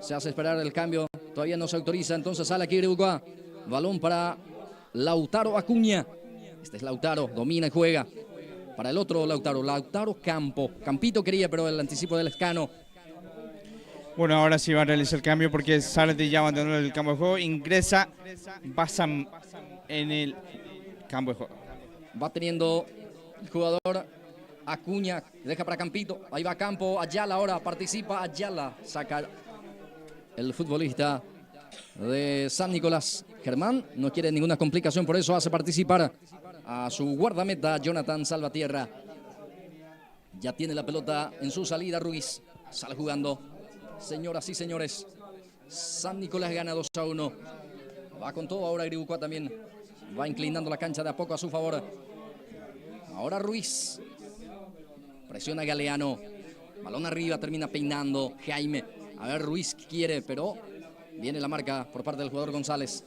Se hace esperar el cambio, todavía no se autoriza, entonces sale aquí Iribucá. Balón para Lautaro Acuña. Este es Lautaro, domina y juega. Para el otro Lautaro Campo. Campito quería, pero el anticipo del Escano. Bueno, ahora sí va a realizar el cambio porque Zárate ya abandonó el campo de juego. Ingresa Bazán en el campo de juego. Va teniendo el jugador Acuña, deja para Campito. Ahí va Campo, Ayala ahora participa. Ayala saca el futbolista de San Nicolás. Germán no quiere ninguna complicación, por eso hace participar a su guardameta Jonathan Salvatierra. Ya tiene la pelota en su salida Ruiz. Sale jugando. Señoras y señores, San Nicolás gana 2-1. Va con todo ahora Iribucá también. Va inclinando la cancha de a poco a su favor. Ahora Ruiz. Presiona Galeano. Balón arriba, termina peinando Jaime. A ver, Ruiz quiere, pero viene la marca por parte del jugador González.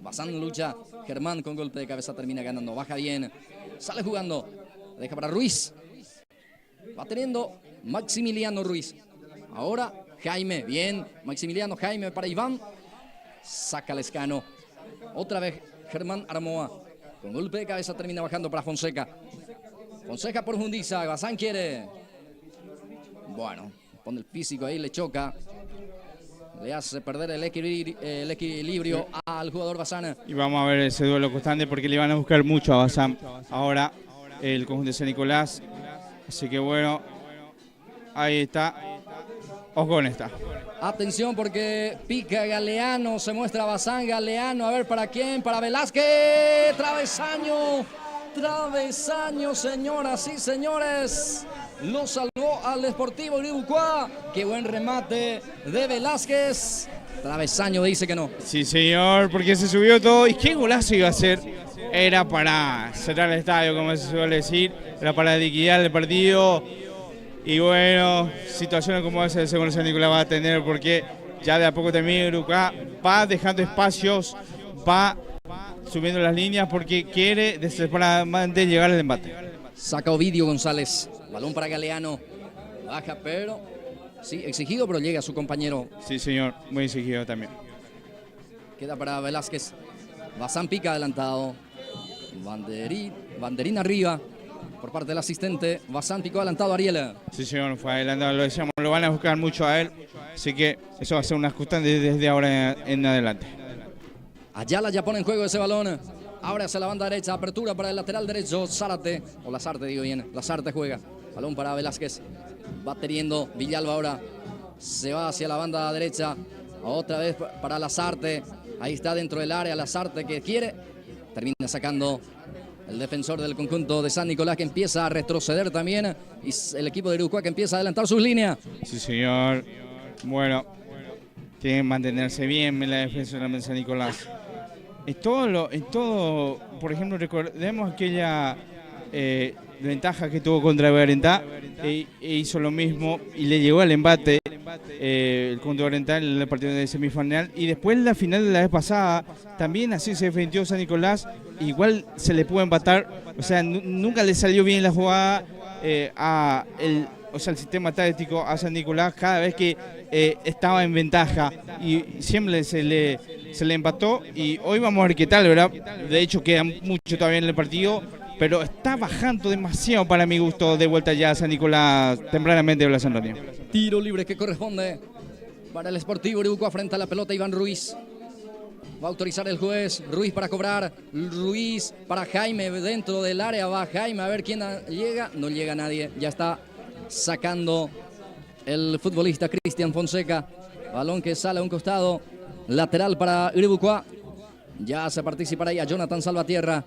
Bazán lucha. Germán con golpe de cabeza termina ganando. Baja bien. Sale jugando. Deja para Ruiz. Va teniendo Maximiliano Ruiz. Ahora Jaime. Bien. Maximiliano Jaime para Iván. Saca el Escano. Otra vez Germán Armoa. Con golpe de cabeza termina bajando para Fonseca. Fonseca por Jundiza. Bazán quiere. Bueno, pone el físico ahí, le choca. Le hace perder el equilibrio al jugador Bazán. Y vamos a ver ese duelo constante porque le van a buscar mucho a Bazán. Ahora el conjunto de San Nicolás. Así que bueno, ahí está. Ojo con esta. Atención porque pica Galeano, se muestra Bazán, Galeano, a ver para quién, para Velázquez, travesaño, señoras y señores. Lo salvó al Sportivo Iribucá. Qué buen remate de Velázquez. Travesaño dice que no. Sí, señor, porque se subió todo. ¿Y qué golazo iba a hacer? Era para cerrar el estadio, como se suele decir. Era para liquidar el partido. Y bueno, situaciones como esa el segundo San Nicolás va a tener porque ya de a poco también Iribucá va dejando espacios, va subiendo las líneas porque quiere desesperadamente llegar al embate. Saca Ovidio González. Balón para Galeano. Baja, pero sí, exigido, pero llega a su compañero. Sí, señor, muy exigido también. Queda para Velázquez. Bazán pica adelantado. Banderín arriba. por parte del asistente. Bazán picó adelantado Ariel. Sí, señor, fue adelantado, lo decíamos, lo van a buscar mucho a él. Así que eso va a ser una constante desde ahora en adelante. Ayala ya pone en juego ese balón. Ahora hacia la banda derecha, apertura para el lateral derecho, Zárate, o Lazarte digo bien, Lazarte juega. Balón para Velázquez, va teniendo Villalba ahora, se va hacia la banda derecha, otra vez para Lazarte, ahí está dentro del área Lazarte que quiere, termina sacando el defensor del conjunto de San Nicolás que empieza a retroceder también y el equipo de Irucuá que empieza a adelantar sus líneas. Sí, señor, bueno, tiene que mantenerse bien en la defensa de San Nicolás. En todo, por ejemplo, recordemos aquella ventaja que tuvo contra Barentá e hizo lo mismo y le llegó al embate el contra Barentá en el partido de semifinal y después en la final de la vez pasada también así se defendió San Nicolás, igual se le pudo empatar, o sea, nunca le salió bien la jugada el sistema táctico a San Nicolás cada vez que estaba en ventaja y siempre se le empató y hoy vamos a ver qué tal, ¿verdad? De hecho queda mucho todavía en el partido, pero está bajando demasiado para mi gusto de vuelta ya a San Nicolás tempranamente de Blas Antonio. Tiro libre que corresponde para el Sportivo Irucuá frente a la pelota Iván Ruiz. Va a autorizar el juez, Ruiz para cobrar, Ruiz para Jaime dentro del área, va Jaime a ver quién llega, no llega nadie, ya está sacando el futbolista Cristian Fonseca, balón que sale a un costado, lateral para Irucuá, ya se participa ahí a Jonathan Salvatierra,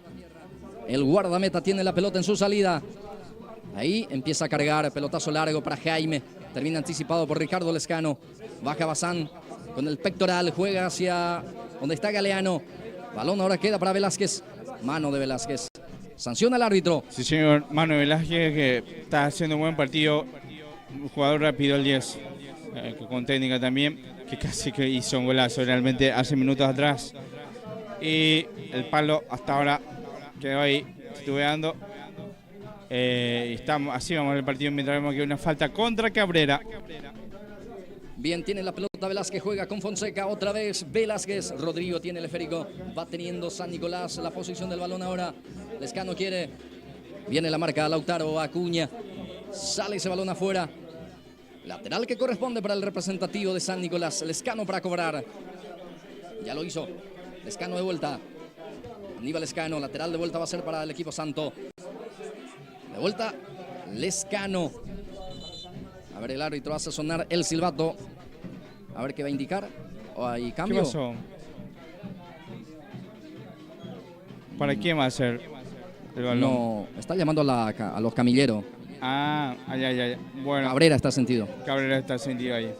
el guardameta tiene la pelota en su salida, ahí empieza a cargar, pelotazo largo para Jaime, termina anticipado por Ricardo Lescano, baja Bazán con el pectoral, juega hacia donde está Galeano, balón ahora queda para Velázquez, mano de Velázquez, sanciona el árbitro. Sí, señor, mano de Velázquez que está haciendo un buen partido, un jugador rápido el 10, con técnica también, que casi que hizo un golazo realmente hace minutos atrás. Y el palo hasta ahora quedó ahí, estuveando. Así vamos al partido mientras vemos que hay una falta contra Cabrera. Bien, tiene la pelota Velázquez, juega con Fonseca, otra vez Velázquez, Rodrigo tiene el esférico, va teniendo San Nicolás la posición del balón ahora, Lescano quiere, viene la marca Lautaro Acuña, sale ese balón afuera, lateral que corresponde para el representativo de San Nicolás, Lescano para cobrar, ya lo hizo, Lescano de vuelta, Aníbal Lescano, lateral de vuelta va a ser para el equipo santo, de vuelta Lescano. A ver, el árbitro hace sonar el silbato. A ver qué va a indicar. ¿O hay cambio? ¿Qué pasó? ¿Para quién va a ser el balón? No, está llamando a los camilleros. Ya. Bueno. Cabrera está sentido. Cabrera está sentido ahí.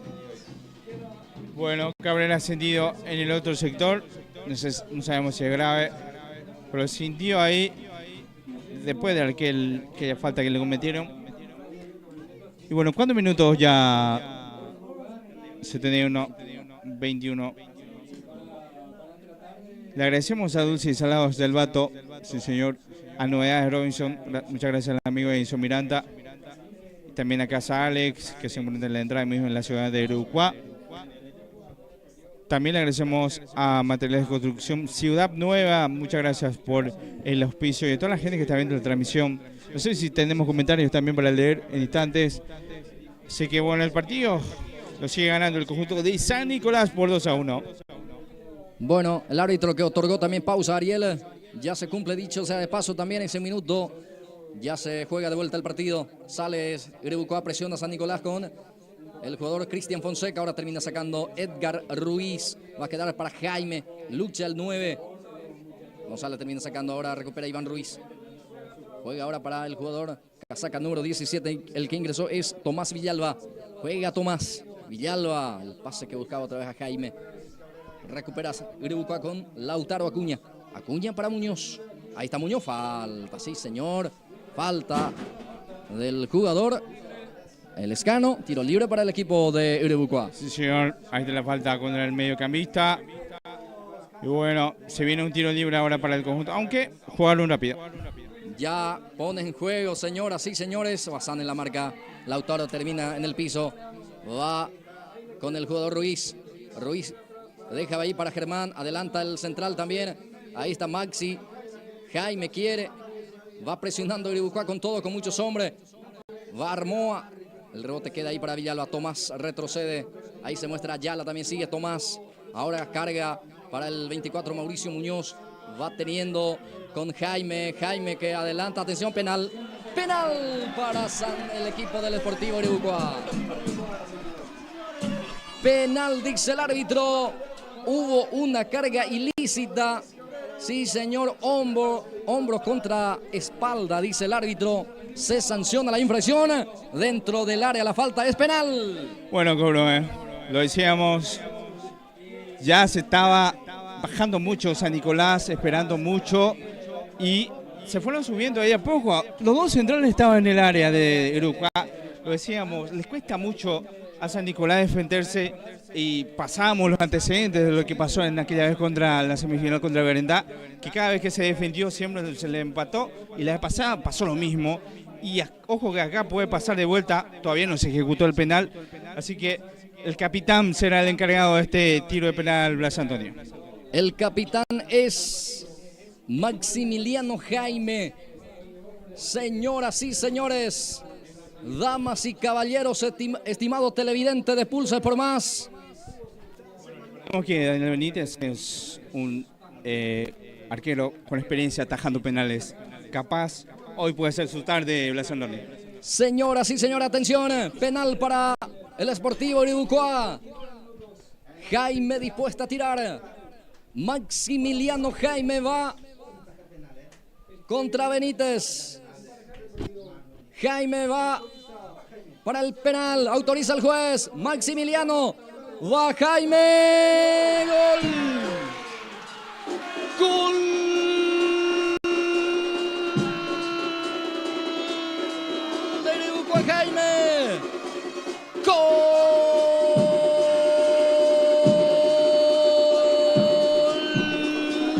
Bueno, Cabrera sentido en el otro sector. No sabemos si es grave. Pero sintió ahí después de aquella falta que le cometieron. Y bueno, ¿cuántos minutos ya? 71, 21. Le agradecemos a Dulce y Salados del Vato, sí señor, a Novedades Robinson, muchas gracias al amigo Edison Miranda. También a Casa Alex, que se encuentra en la entrada mismo en la ciudad de Irucuá. También le agradecemos a Materiales de Construcción Ciudad Nueva, muchas gracias por el auspicio y a toda la gente que está viendo la transmisión. No sé si tenemos comentarios también para leer en instantes. Sé que bueno, el partido lo sigue ganando el conjunto de San Nicolás por 2-1. Bueno, el árbitro que otorgó también pausa, Ariel. Ya se cumple, dicho sea de paso, también ese minuto. Ya se juega de vuelta el partido. Sale Irucuá, presiona a San Nicolás con el jugador Cristian Fonseca. Ahora termina sacando Edgar Ruiz. Va a quedar para Jaime. Lucha el 9. González termina sacando ahora, recupera Iván Ruiz. Juega ahora para el jugador casaca número 17. El que ingresó es Tomás Villalba. Juega Tomás Villalba. El pase que buscaba otra vez a Jaime. Recupera Irucuá con Lautaro Acuña. Acuña para Muñoz. Ahí está Muñoz. Falta, sí señor. Falta del jugador el Lescano. Tiro libre para el equipo de Irucuá. Sí señor. Ahí está la falta contra el mediocampista. Y bueno, se viene un tiro libre ahora para el conjunto. Aunque jugarlo rápido. Ya pone en juego, señoras y señores. Bazán en la marca. Lautaro termina en el piso. Va con el jugador Ruiz. Ruiz deja ahí para Germán. Adelanta el central también. Ahí está Maxi. Jaime quiere. Va presionando Iribucuá con todo, con muchos hombres. Va Armoa. El rebote queda ahí para Villalba. Tomás retrocede. Ahí se muestra Ayala. También sigue Tomás. Ahora carga para el 24 Mauricio Muñoz. Va teniendo con Jaime. Jaime que adelanta. Atención, penal. Penal para el equipo del Sportivo Iribucuá. Penal, dice el árbitro. Hubo una carga ilícita. Sí, señor, hombro contra espalda, dice el árbitro. Se sanciona la infracción. Dentro del área la falta es penal. Bueno, cobro, lo decíamos. Ya se estaba bajando mucho San Nicolás, esperando mucho. Y se fueron subiendo ahí a poco. Los dos centrales estaban en el área de Iribucuá. Lo decíamos, les cuesta mucho a San Nicolás defenderse. Y pasábamos los antecedentes de lo que pasó en aquella vez contra la semifinal contra Berendá, que cada vez que se defendió siempre se le empató, y la vez pasada pasó lo mismo. Y ojo que acá puede pasar de vuelta, todavía no se ejecutó el penal, así que el capitán será el encargado de este tiro de penal, Blas Antonio. El capitán es Maximiliano Jaime. Señoras y señores, damas y caballeros, estimado televidente de Pulse por Más. Vemos que Daniel Benítez es un arquero con experiencia atajando penales. Capaz, hoy puede ser su tarde, Blas Antonio. Señoras y señores, atención. Penal para el Sportivo Iribucuá. Jaime dispuesta a tirar. Maximiliano Jaime va contra Benítez. Jaime va para el penal. Autoriza el juez. Maximiliano. Va Jaime. Gol. Gol. De Iribucuá, Jaime. Gol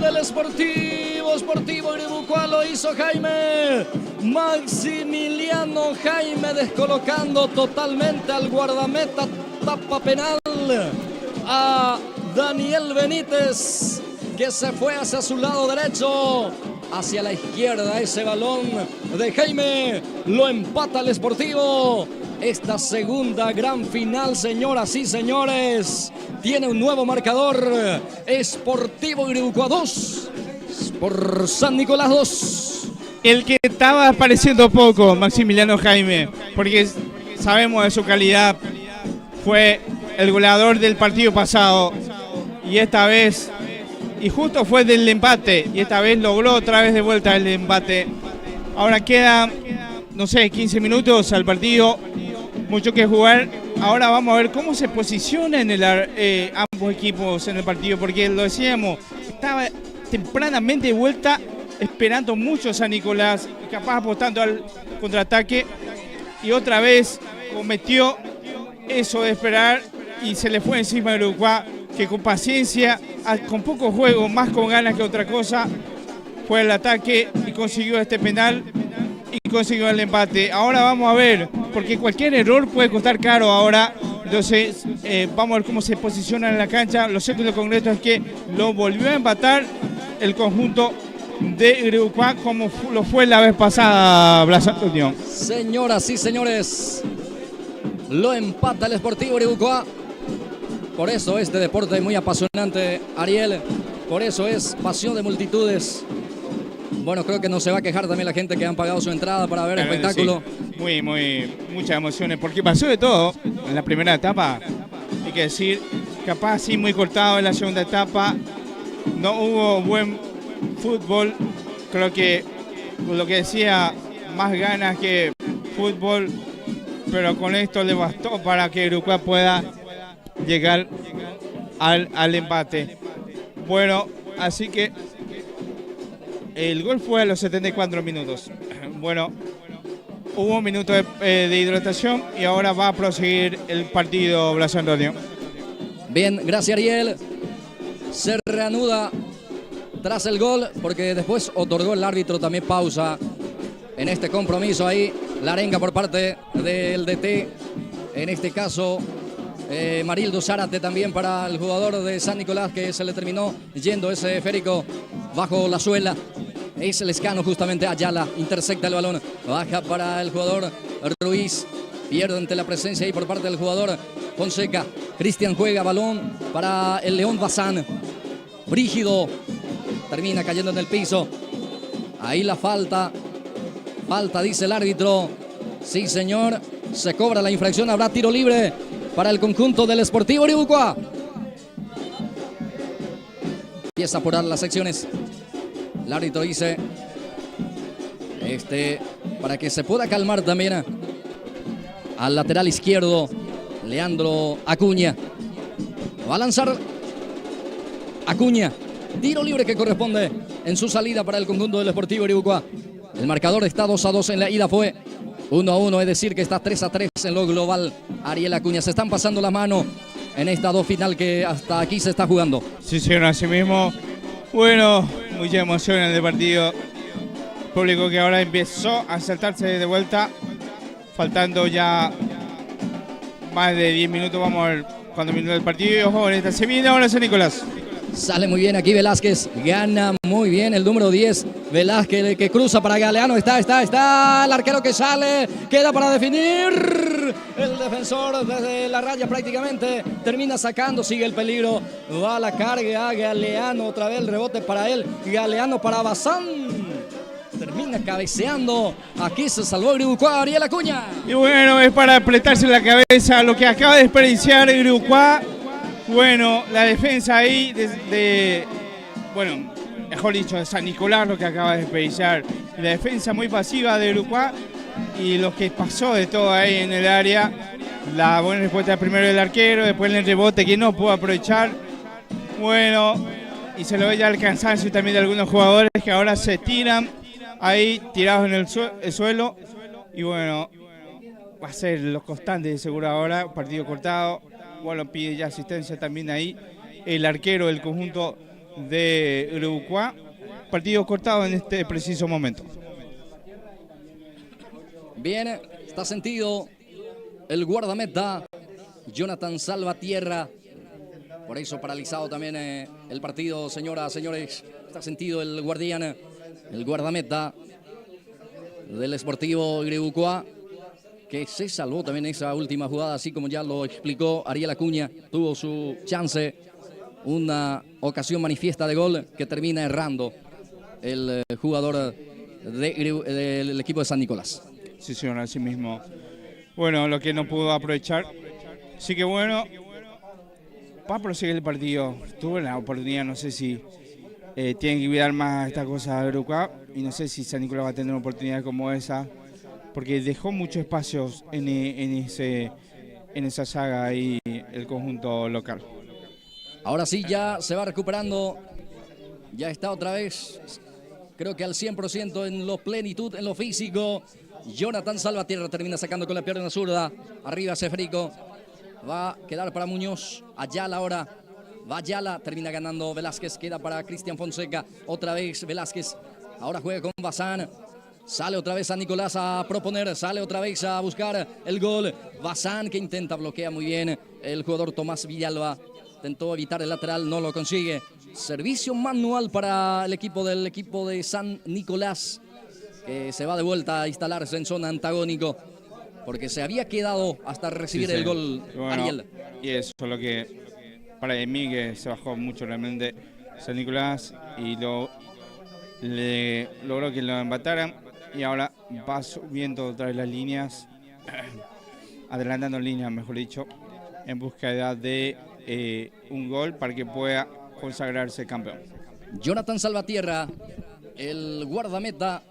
del Sportivo Iribucuá, lo hizo Jaime. Maximiliano Jaime descolocando totalmente al guardameta, tapa penal a Daniel Benítez, que se fue hacia su lado derecho, hacia la izquierda. Ese balón de Jaime lo empata el Sportivo. Esta segunda gran final, señoras y señores, tiene un nuevo marcador. Sportivo Iribucuá 2 por San Nicolás 2. El que estaba apareciendo poco, Maximiliano Jaime, porque sabemos de su calidad, fue el goleador del partido pasado y esta vez, y justo fue del empate, y esta vez logró otra vez de vuelta el empate. Ahora quedan, no sé, 15 minutos al partido, mucho que jugar. Ahora vamos a ver cómo se posicionan ambos equipos en el partido, porque lo decíamos, estaba tempranamente de vuelta, esperando mucho San Nicolás, capaz apostando al contraataque, y otra vez cometió eso de esperar y se le fue encima a Iribucuá, que con paciencia, con poco juego, más con ganas que otra cosa, fue el ataque y consiguió este penal y consiguió el empate. Ahora vamos a ver, porque cualquier error puede costar caro ahora. Entonces vamos a ver cómo se posicionan en la cancha. Lo cierto y lo concreto es que lo volvió a empatar el conjunto de Iribucuá, como lo fue la vez pasada, Blas Antonio. Señoras y señores, lo empata el Sportivo Iribucuá. Por eso este deporte es muy apasionante, Ariel. Por eso es pasión de multitudes. Bueno, creo que no se va a quejar también la gente que han pagado su entrada para ver el espectáculo. Sí, muchas emociones, porque pasó de todo en la primera etapa. Hay que decir, capaz sí muy cortado en la segunda etapa. No hubo buen fútbol. Creo que lo que decía, más ganas que fútbol, pero con esto le bastó para que Iribucuá pueda llegar al empate. Bueno, así que el gol fue a los 74 minutos. Bueno, hubo un minuto de hidratación y ahora va a proseguir el partido, Blas Antonio. Bien, gracias Ariel. Se reanuda tras el gol, porque después otorgó el árbitro también pausa en este compromiso ahí. La arenga por parte del DT, en este caso Marildo Zárate, también para el jugador de San Nicolás, que se le terminó yendo ese esférico bajo la suela. Es Lescano justamente. Ayala intercepta el balón. Baja para el jugador Ruiz. Pierde ante la presencia ahí por parte del jugador Fonseca. Cristian juega balón para el León Bazán. Brígido. Termina cayendo en el piso. Ahí la falta. Falta, dice el árbitro. Sí, señor. Se cobra la infracción. Habrá tiro libre para el conjunto del Sportivo Uribucuá. Empieza a apurar las secciones. El árbitro dice para que se pueda calmar también al lateral izquierdo, Leandro Acuña. Va a lanzar Acuña. Tiro libre que corresponde en su salida para el conjunto del Sportivo Uribucuá. El marcador está 2-2 en la ida, fue 1-1, es decir que está 3-3 en lo global. Ariel Acuña, se están pasando la mano en esta dos final que hasta aquí se está jugando. Sí, señor, así mismo. Bueno, mucha emoción en el partido. Público que ahora empezó a saltarse de vuelta. Faltando ya más de 10 minutos, vamos a ver cuando termine el partido. Y ojo, en esta se viene ahora San Nicolás. Sale muy bien aquí Velázquez, gana muy bien el número 10, Velázquez que cruza para Galeano, está, el arquero que sale, queda para definir, el defensor desde la raya prácticamente, termina sacando, sigue el peligro, va a la carga a Galeano, otra vez el rebote para él, Galeano para Bazán, termina cabeceando, aquí se salvó Uribucuá, Ariel Acuña. Y bueno, es para apretarse la cabeza lo que acaba de desperdiciar Uribucuá. Bueno, la defensa ahí bueno, mejor dicho, de San Nicolás lo que acaba de desperdiciar. La defensa muy pasiva de Uribucuá y lo que pasó de todo ahí en el área. La buena respuesta primero del arquero, después el rebote que no pudo aprovechar. Bueno, y se lo ve ya el cansancio también de algunos jugadores que ahora se tiran ahí tirados en el suelo. Y bueno, va a ser lo constante de seguro ahora, partido cortado. Bueno, pide ya asistencia también ahí el arquero del conjunto de Uribucuá. Partido cortado en este preciso momento. Bien, está sentido el guardameta Jonathan Salvatierra. Por eso paralizado también el partido, señoras, señores. Está sentido el guardián, el guardameta del Sportivo Uribucuá, que se salvó también esa última jugada, así como ya lo explicó Ariel Acuña. Tuvo su chance, una ocasión manifiesta de gol que termina errando el jugador del equipo de San Nicolás. Sí, señor, así mismo. Bueno, lo que no pudo aprovechar. Así que bueno, va a proseguir el partido. Tuvo la oportunidad, no sé si tienen que cuidar más esta cosa de Uribucuá y no sé si San Nicolás va a tener una oportunidad como esa, porque dejó muchos espacios en esa saga ahí el conjunto local. Ahora sí, ya se va recuperando, ya está otra vez, creo que al 100% en lo plenitud, en lo físico. Jonathan Salvatierra termina sacando con la pierna zurda, arriba Cefrico, va a quedar para Muñoz, Ayala ahora, va Ayala, termina ganando Velázquez, queda para Cristian Fonseca, otra vez Velázquez, ahora juega con Bazán. Sale otra vez San Nicolás a proponer, sale otra vez a buscar el gol. Bazán que intenta, bloquea muy bien el jugador Tomás Villalba. Intentó evitar el lateral, no lo consigue. Servicio manual para el equipo de San Nicolás, que se va de vuelta a instalarse en zona antagónico, porque se había quedado hasta recibir el gol, bueno, Ariel. Y eso es lo que, para mí, que se bajó mucho realmente San Nicolás y logró que lo empataran. Y ahora va subiendo otra vez las líneas, adelantando líneas, mejor dicho, en búsqueda de un gol para que pueda consagrarse campeón. Jonathan Salvatierra, el guardameta,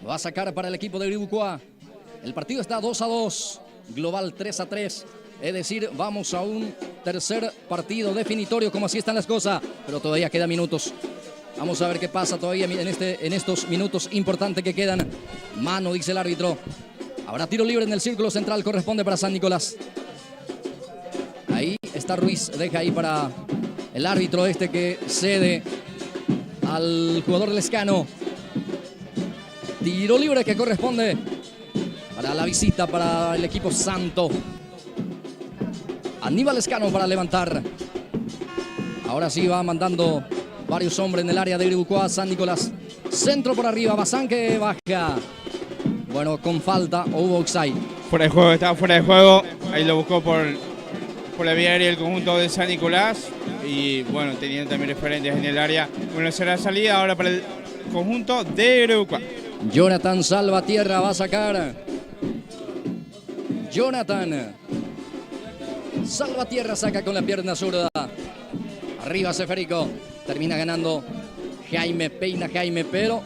va a sacar para el equipo de Uribucuá. El partido está 2-2, global 3-3. Es decir, vamos a un tercer partido definitorio, como así están las cosas, pero todavía quedan minutos. Vamos a ver qué pasa todavía en estos minutos importantes que quedan. Mano, dice el árbitro. Habrá tiro libre en el círculo central, corresponde para San Nicolás. Ahí está Ruiz, deja ahí para el árbitro que cede al jugador Lescano. Tiro libre que corresponde para la visita para el equipo santo. Aníbal Lescano para levantar. Ahora sí va mandando varios hombres en el área de Iribucuá. San Nicolás, centro por arriba, Bazán que baja. Bueno, con falta, hubo offside. Fuera de juego, estaba fuera de juego. Ahí lo buscó por la vía aérea el conjunto de San Nicolás. Y bueno, teniendo también referentes en el área. Bueno, será salida ahora para el conjunto de Iribucuá. Jonathan Salvatierra va a sacar. Jonathan Salvatierra saca con la pierna zurda. Arriba Seférico. Termina ganando Jaime, peina Jaime, pero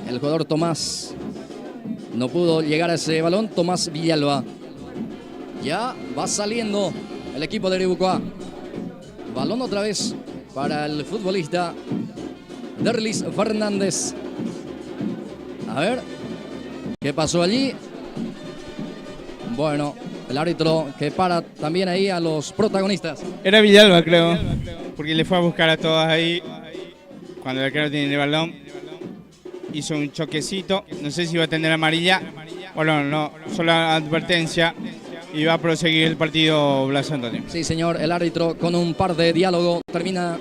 el jugador Tomás no pudo llegar a ese balón. Tomás Villalba. Ya va saliendo el equipo de Iribucuá. Balón otra vez para el futbolista Derlis Fernández. A ver, ¿qué pasó allí? Bueno, el árbitro que para también ahí a los protagonistas. Era Villalba, creo, porque le fue a buscar a todas ahí. Cuando el arquero tiene el balón, hizo un choquecito. No sé si va a tener amarilla. Bueno, no, solo advertencia. Y va a proseguir el partido Blas Antonio. Sí, señor, el árbitro con un par de diálogo termina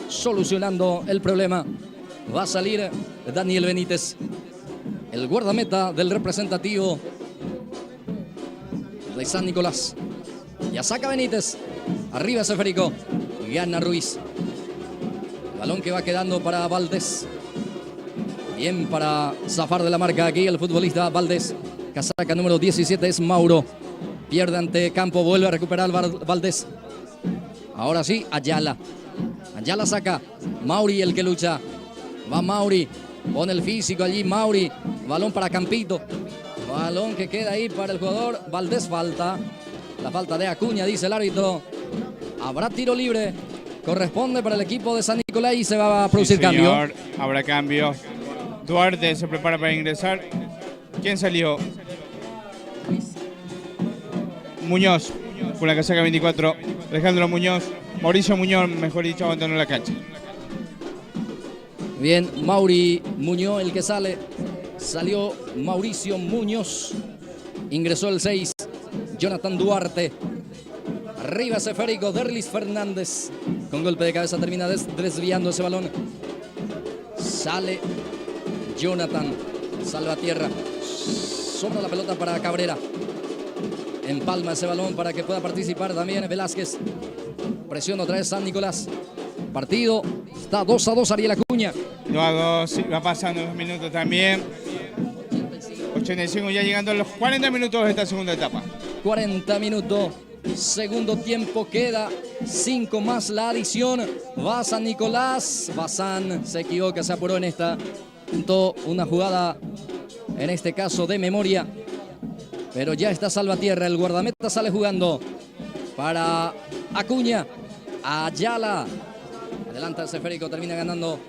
solucionando el problema. Va a salir Daniel Benítez, el guardameta del representativo de San Nicolás. Ya saca Benítez. Arriba Seférico. Gana Ruiz. Balón que va quedando para Valdés. Bien para zafar de la marca aquí el futbolista Valdés. Casaca número 17 es Mauro. Pierde ante Campo. Vuelve a recuperar Valdés. Ahora sí, Ayala. Ayala saca. Mauri el que lucha. Va Mauri. Pone el físico allí Mauri. Balón para Campito. Balón que queda ahí para el jugador Valdés. Falta. La falta de Acuña, dice el árbitro. Habrá tiro libre. Corresponde para el equipo de San Nicolás y se va a producir cambio. Habrá cambio. Duarte se prepara para ingresar. ¿Quién salió? Muñoz. Con la casaca 24. Alejandro Muñoz. Mauricio Muñoz, mejor dicho, abandonó la cancha. Bien, Mauri Muñoz el que sale. Salió Mauricio Muñoz. Ingresó el 6. Jonathan Duarte. Arriba Seférico. Derlis Fernández. Con golpe de cabeza termina desviando ese balón. Sale Jonathan Salvatierra. Sobra la pelota para Cabrera. Empalma ese balón para que pueda participar también Velázquez. Presiona otra vez San Nicolás. Partido está 2-2. Ariel Acuña. 2-2. Va pasando los minutos también. 85 ya llegando a los 40 minutos de esta segunda etapa. 40 minutos. Segundo tiempo, queda 5 más la adición. Va San Nicolás. Bazán se equivoca, se apuró en esta. Una jugada, en este caso de memoria. Pero ya está Salvatierra, el guardameta sale jugando para Acuña. Ayala. Adelanta el Seférico, termina ganando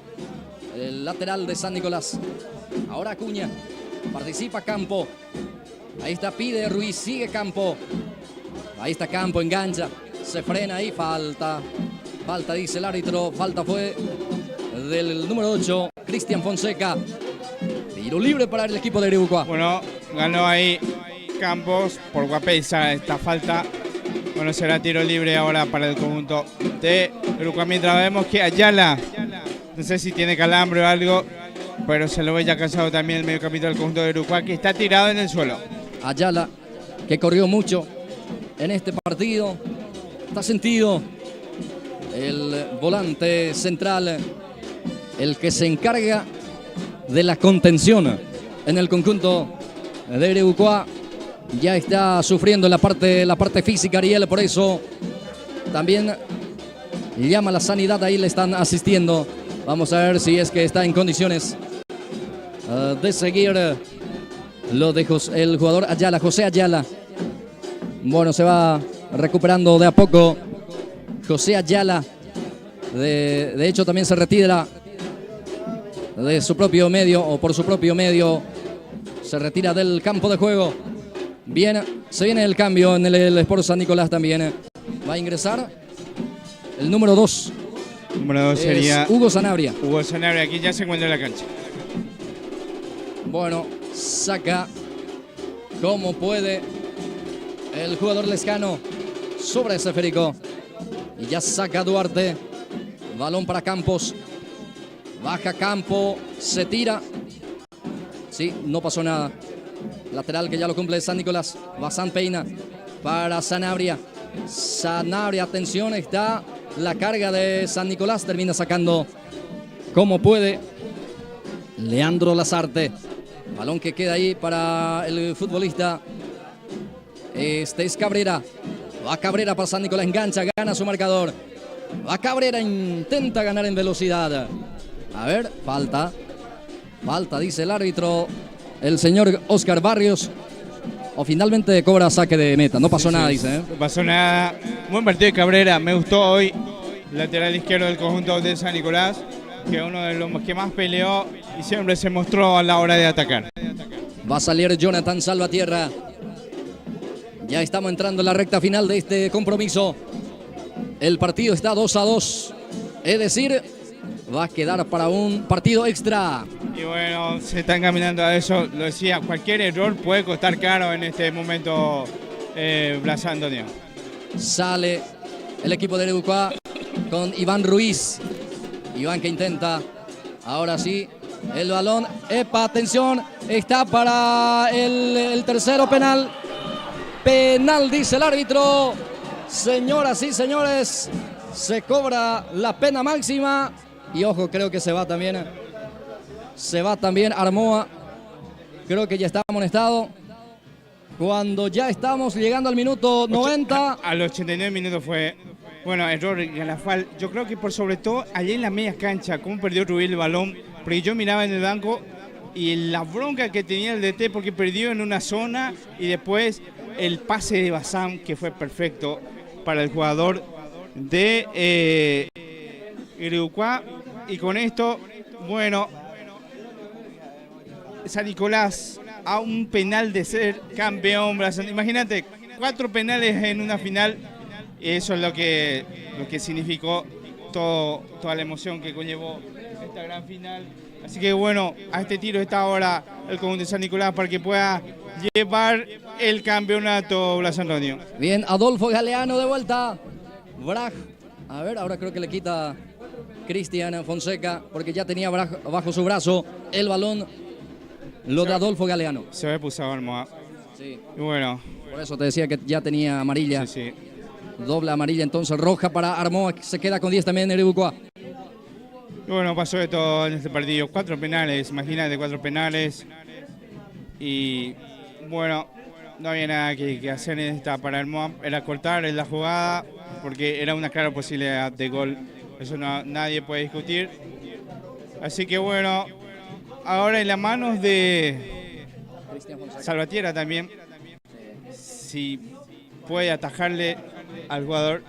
el lateral de San Nicolás. Ahora Acuña. Participa Campo. Ahí está, pide Ruiz, sigue Campo. Ahí está Campo, engancha. Se frena ahí, falta. Falta, dice el árbitro. Falta fue del número 8, Cristian Fonseca. Tiro libre para el equipo de Iribucuá. Bueno, ganó ahí Campos por Guapesa esta falta. Bueno, será tiro libre ahora para el conjunto de Iribucuá. Mientras vemos que Ayala, no sé si tiene calambre o algo, pero se lo ve ya cansado también el mediocampista del conjunto de Iribucuá, que está tirado en el suelo. Ayala, que corrió mucho en este partido. Está sentido el volante central, el que se encarga de la contención en el conjunto de Iribucuá. Ya está sufriendo la parte física Ariel, por eso también llama a la sanidad, ahí le están asistiendo. Vamos a ver si es que está en condiciones de seguir lo de el jugador Ayala, José Ayala. Bueno, se va recuperando de a poco José Ayala. De hecho, también se retira de su propio medio, o por su propio medio, se retira del campo de juego. Bien, se viene el cambio en el Sport San Nicolás también. Va a ingresar el número 2. Número 2 sería Hugo Sanabria. Hugo Sanabria, aquí ya se encuentra en la cancha. Bueno, saca como puede el jugador lescano sobre ese Seférico. Y ya saca Duarte. Balón para Campos. Baja Campo, se tira. Sí, no pasó nada. Lateral que ya lo cumple San Nicolás. Bazán peina para Sanabria. Sanabria, atención, está la carga de San Nicolás. Termina sacando como puede Leandro Lazarte. Balón que queda ahí para el futbolista. Este es Cabrera. Va Cabrera para San Nicolás, engancha, gana su marcador. Va Cabrera, intenta ganar en velocidad. A ver, falta. Falta, dice el árbitro, el señor Oscar Barrios. O finalmente cobra saque de meta. No pasó nada, dice. No pasó nada. Buen partido de Cabrera. Me gustó hoy. Lateral izquierdo del conjunto de San Nicolás, que es uno de los que más peleó y siempre se mostró a la hora de atacar. Va a salir Jonathan Salvatierra. Ya estamos entrando en la recta final de este compromiso. El partido está 2-2. Es decir, va a quedar para un partido extra. Y bueno, se están caminando a eso. Lo decía, cualquier error puede costar caro en este momento, Blas Antonio. Sale el equipo de Uruguay con Iván Ruiz. Iván que intenta. Ahora sí, el balón. Epa, atención. Está para el tercero penal. Penal, dice el árbitro. Señoras y señores, se cobra la pena máxima. Y ojo, creo que se va también Armoa. Creo que ya está amonestado. Cuando ya estamos llegando al minuto 90. A los 89 minutos fue, bueno, error Galafal. Yo creo que por sobre todo allí en la media cancha, cómo perdió Rubí el balón. Porque yo miraba en el banco y la bronca que tenía el DT porque perdió en una zona y después el pase de Bazán, que fue perfecto para el jugador de Uruguay. Y con esto, bueno, San Nicolás a un penal de ser campeón. Imagínate, 4 penales en una final. Eso es lo que significó toda la emoción que conllevó esta gran final. Así que bueno, a este tiro está ahora el conjunto de San Nicolás para que pueda llevar el campeonato, Blas Antonio. Bien, Adolfo Galeano de vuelta. Braj. A ver, ahora creo que le quita Cristian Fonseca porque ya tenía bajo su brazo el balón. Lo de Adolfo Galeano. Se ve pulsado Armoa. Sí. Y bueno. Por eso te decía que ya tenía amarilla. Sí, sí. Doble amarilla, entonces roja para Armoa. Se queda con 10 también en Uruguay. Y bueno, pasó de todo en este partido. 4 penales, imagínate, 4 penales. Y bueno, no había nada que hacer en esta para Armoa. Era cortar en la jugada porque era una clara posibilidad de gol. Eso nadie puede discutir. Así que bueno, ahora en las manos de Salvatierra también. Si puede atajarle al jugador.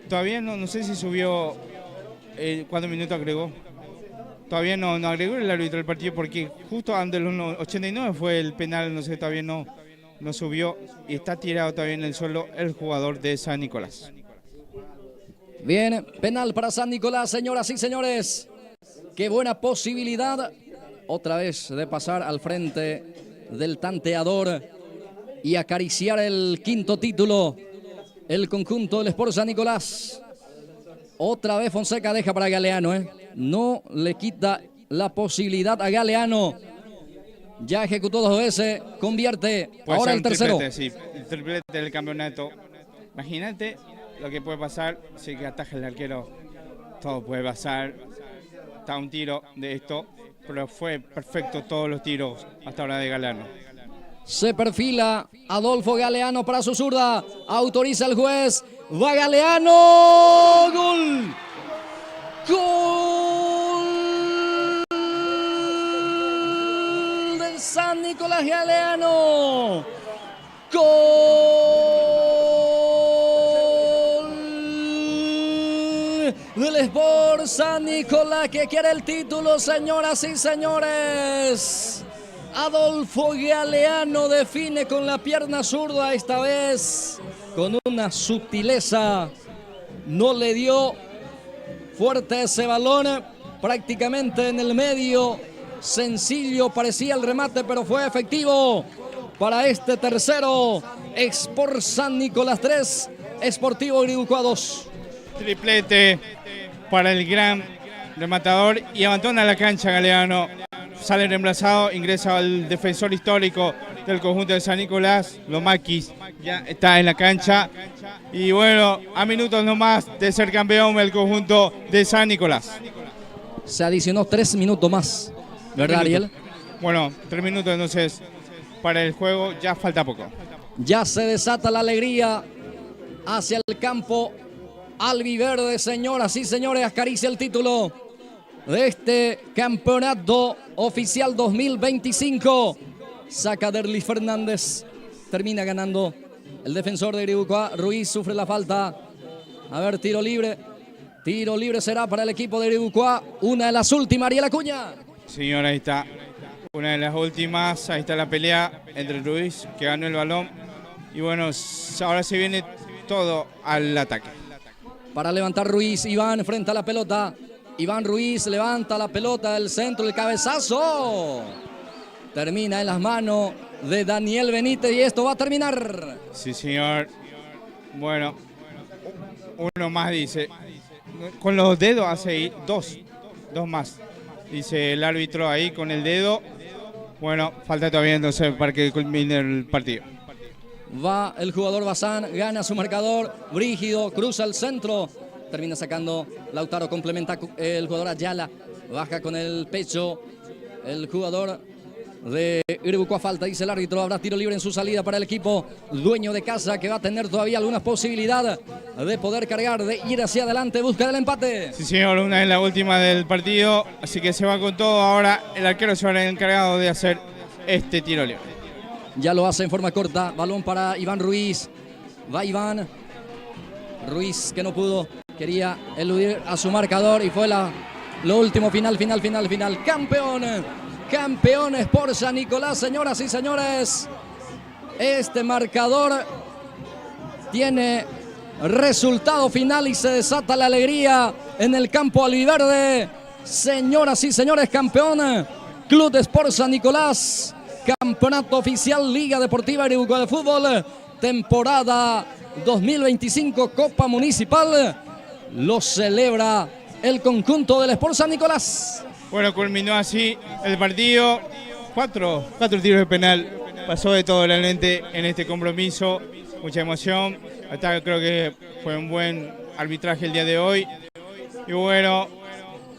Todavía no sé si subió cuántos minutos agregó. Todavía no agregó el árbitro del partido porque justo antes de los 89 fue el penal, no sé, todavía no subió y está tirado todavía en el suelo el jugador de San Nicolás. Bien, penal para San Nicolás, señoras y señores. Qué buena posibilidad otra vez de pasar al frente del tanteador y acariciar el 5º título. El conjunto del Sport San Nicolás. Otra vez Fonseca deja para Galeano. No le quita la posibilidad a Galeano. Ya ejecutó 2 veces, convierte. Puede Ahora el tercero. Triplete, sí, el triplete del campeonato. Imagínate lo que puede pasar si que ataja el arquero. Todo puede pasar. Está un tiro de esto, pero fue perfecto todos los tiros hasta ahora de Galeano. Se perfila Adolfo Galeano para su zurda. Autoriza el juez. Va Galeano. ¡Gol! ¡Gol! Del San Nicolás Galeano. ¡Gol! Del Sport San Nicolás que quiere el título, señoras y señores. Adolfo Galeano define con la pierna zurda, esta vez con una sutileza. No le dio fuerte ese balón, prácticamente en el medio. Sencillo parecía el remate, pero fue efectivo para este tercero. Sport San Nicolás 3, Sportivo Uruguay 2. Triplete para el gran rematador y abandona la cancha Galeano. Sale reemplazado, ingresa el defensor histórico del conjunto de San Nicolás, Lomakis, ya está en la cancha. Y bueno, a minutos nomás de ser campeón el conjunto de San Nicolás. Se adicionó 3 minutos más, ¿verdad, Ariel? Bueno, 3 minutos entonces para el juego, ya falta poco. Ya se desata la alegría hacia el campo albiverde, señoras y señores, acaricia el título de este campeonato oficial 2025. Saca Derlis Fernández, termina ganando el defensor de Iribucuá. Ruiz sufre la falta. A ver, tiro libre. Tiro libre será para el equipo de Iribucuá. Una de las últimas, Ariel Acuña. Señor, ahí está. Una de las últimas. Ahí está la pelea entre Ruiz, que ganó el balón. Y bueno, ahora se viene todo al ataque. Para levantar Ruiz, Iván frente a la pelota. Iván Ruiz levanta la pelota del centro, el cabezazo. Termina en las manos de Daniel Benítez y esto va a terminar. Sí, señor. Bueno, uno más dice. Con los dedos hace ahí dos más. Dice el árbitro ahí con el dedo. Bueno, falta todavía entonces para que culmine el partido. Va el jugador Bazán, gana su marcador. Brígido, cruza el centro. Termina sacando Lautaro, complementa el jugador Ayala. Baja con el pecho el jugador de Iribucuá. Falta, dice el árbitro. Habrá tiro libre en su salida para el equipo dueño de casa, que va a tener todavía alguna posibilidad de poder cargar, de ir hacia adelante, buscar el empate. Sí, señor, una es la última del partido, así que se va con todo. Ahora el arquero se va a encargado de hacer este tiro libre. Ya lo hace en forma corta. Balón para Iván Ruiz. Va Iván Ruiz, que no pudo. Quería eludir a su marcador y fue lo último. Final. Campeones por San Nicolás, señoras y señores. Este marcador tiene resultado final y se desata la alegría en el campo albiverde. Señoras y señores, campeón Club de Sport San Nicolás. Campeonato oficial Liga Deportiva Iribucuá de Fútbol. Temporada 2025 Copa Municipal. Lo celebra el conjunto del Sport San Nicolás. Bueno, culminó así el partido. Cuatro tiros de penal. Pasó de todo realmente en este compromiso. Mucha emoción. Hasta creo que fue un buen arbitraje el día de hoy. Y bueno,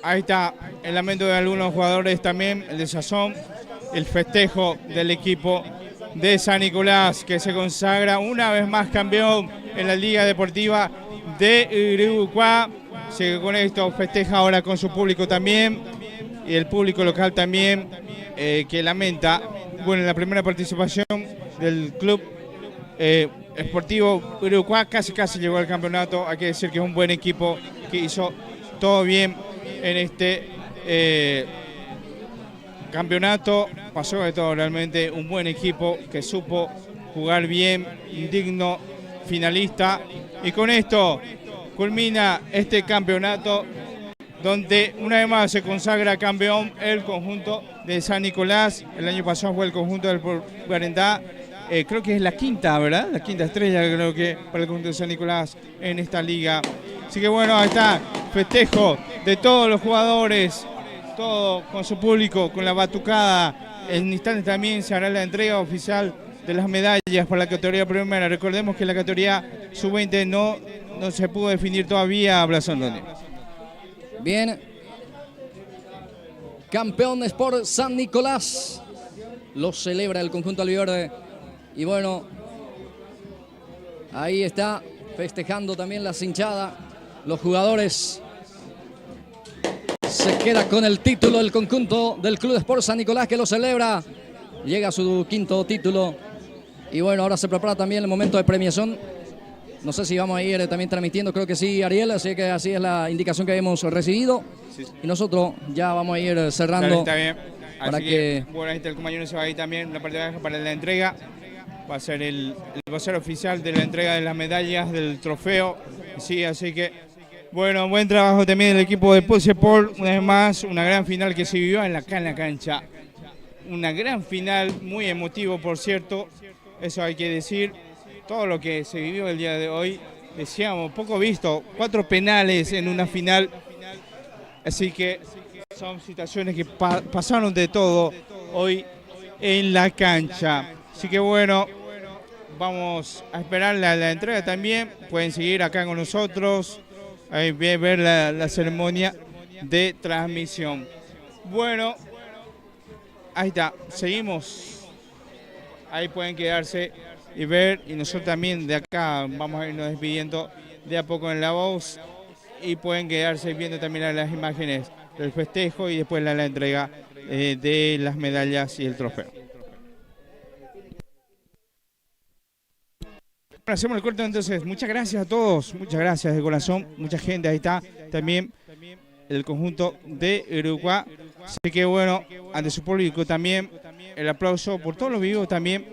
ahí está el lamento de algunos jugadores también, el desazón, el festejo del equipo de San Nicolás, que se consagra una vez más campeón en la Liga Deportiva de Iribucuá. Sigue con esto, festeja ahora con su público también, y el público local también, que lamenta, bueno, la primera participación del club Esportivo Iribucuá, casi llegó al campeonato. Hay que decir que es un buen equipo, que hizo todo bien en este campeonato. Pasó de todo realmente, un buen equipo que supo jugar bien, digno finalista, y con esto culmina este campeonato donde una vez más se consagra campeón el conjunto de San Nicolás. El año pasado fue el conjunto del Guarendá. Creo que es la quinta, ¿verdad? La quinta estrella, creo que, para el conjunto de San Nicolás en esta liga. Así que bueno, ahí está, festejo de todos los jugadores, todo con su público, con la batucada. En instantes también se hará la entrega oficial de las medallas para la categoría primera. Recordemos que la categoría sub-20 no se pudo definir todavía, Blasón Donde. Bien. Campeón Sport San Nicolás. Lo celebra el conjunto albiverde. Y bueno, ahí está festejando también la hinchada. Los jugadores. Se queda con el título el conjunto del Club Sport San Nicolás, que lo celebra. Llega a su quinto título. Y bueno, ahora se prepara también el momento de premiación. No sé si vamos a ir también transmitiendo, creo que sí, Ariel, así que así es la indicación que hemos recibido. Sí. Y nosotros ya vamos a ir cerrando. Está bien. Para así que bueno, ahí está el compañero, se va a ir también la parte de abajo para la entrega. Va a ser el vocero oficial de la entrega de las medallas del trofeo. Sí, así que bueno, buen trabajo también del equipo de Posepol. Una vez más, una gran final que se vivió en la cancha. Una gran final, muy emotivo, por cierto. Eso hay que decir. Todo lo que se vivió el día de hoy, decíamos, poco visto. 4 penales en una final Así que son situaciones que pasaron de todo hoy en la cancha. Así que bueno, vamos a esperar la entrega también. Pueden seguir acá con nosotros, ver la ceremonia de transmisión. Bueno, ahí está, seguimos. Ahí pueden quedarse y ver. Y nosotros también de acá vamos a irnos despidiendo de a poco en la voz. Y pueden quedarse viendo también las imágenes del festejo y después la entrega de las medallas y el trofeo. Bueno, hacemos el corte entonces. Muchas gracias a todos, muchas gracias de corazón, mucha gente, ahí está también el conjunto de Uruguay. Así que bueno, ante su público también el aplauso por todos los vivos también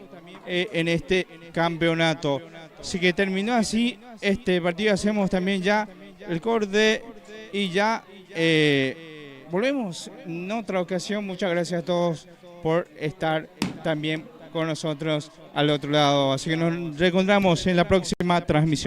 en este campeonato. Así que terminó así este partido, hacemos también ya el corte y ya volvemos en otra ocasión. Muchas gracias a todos por estar también con nosotros al otro lado. Así que nos reencontramos en la próxima transmisión.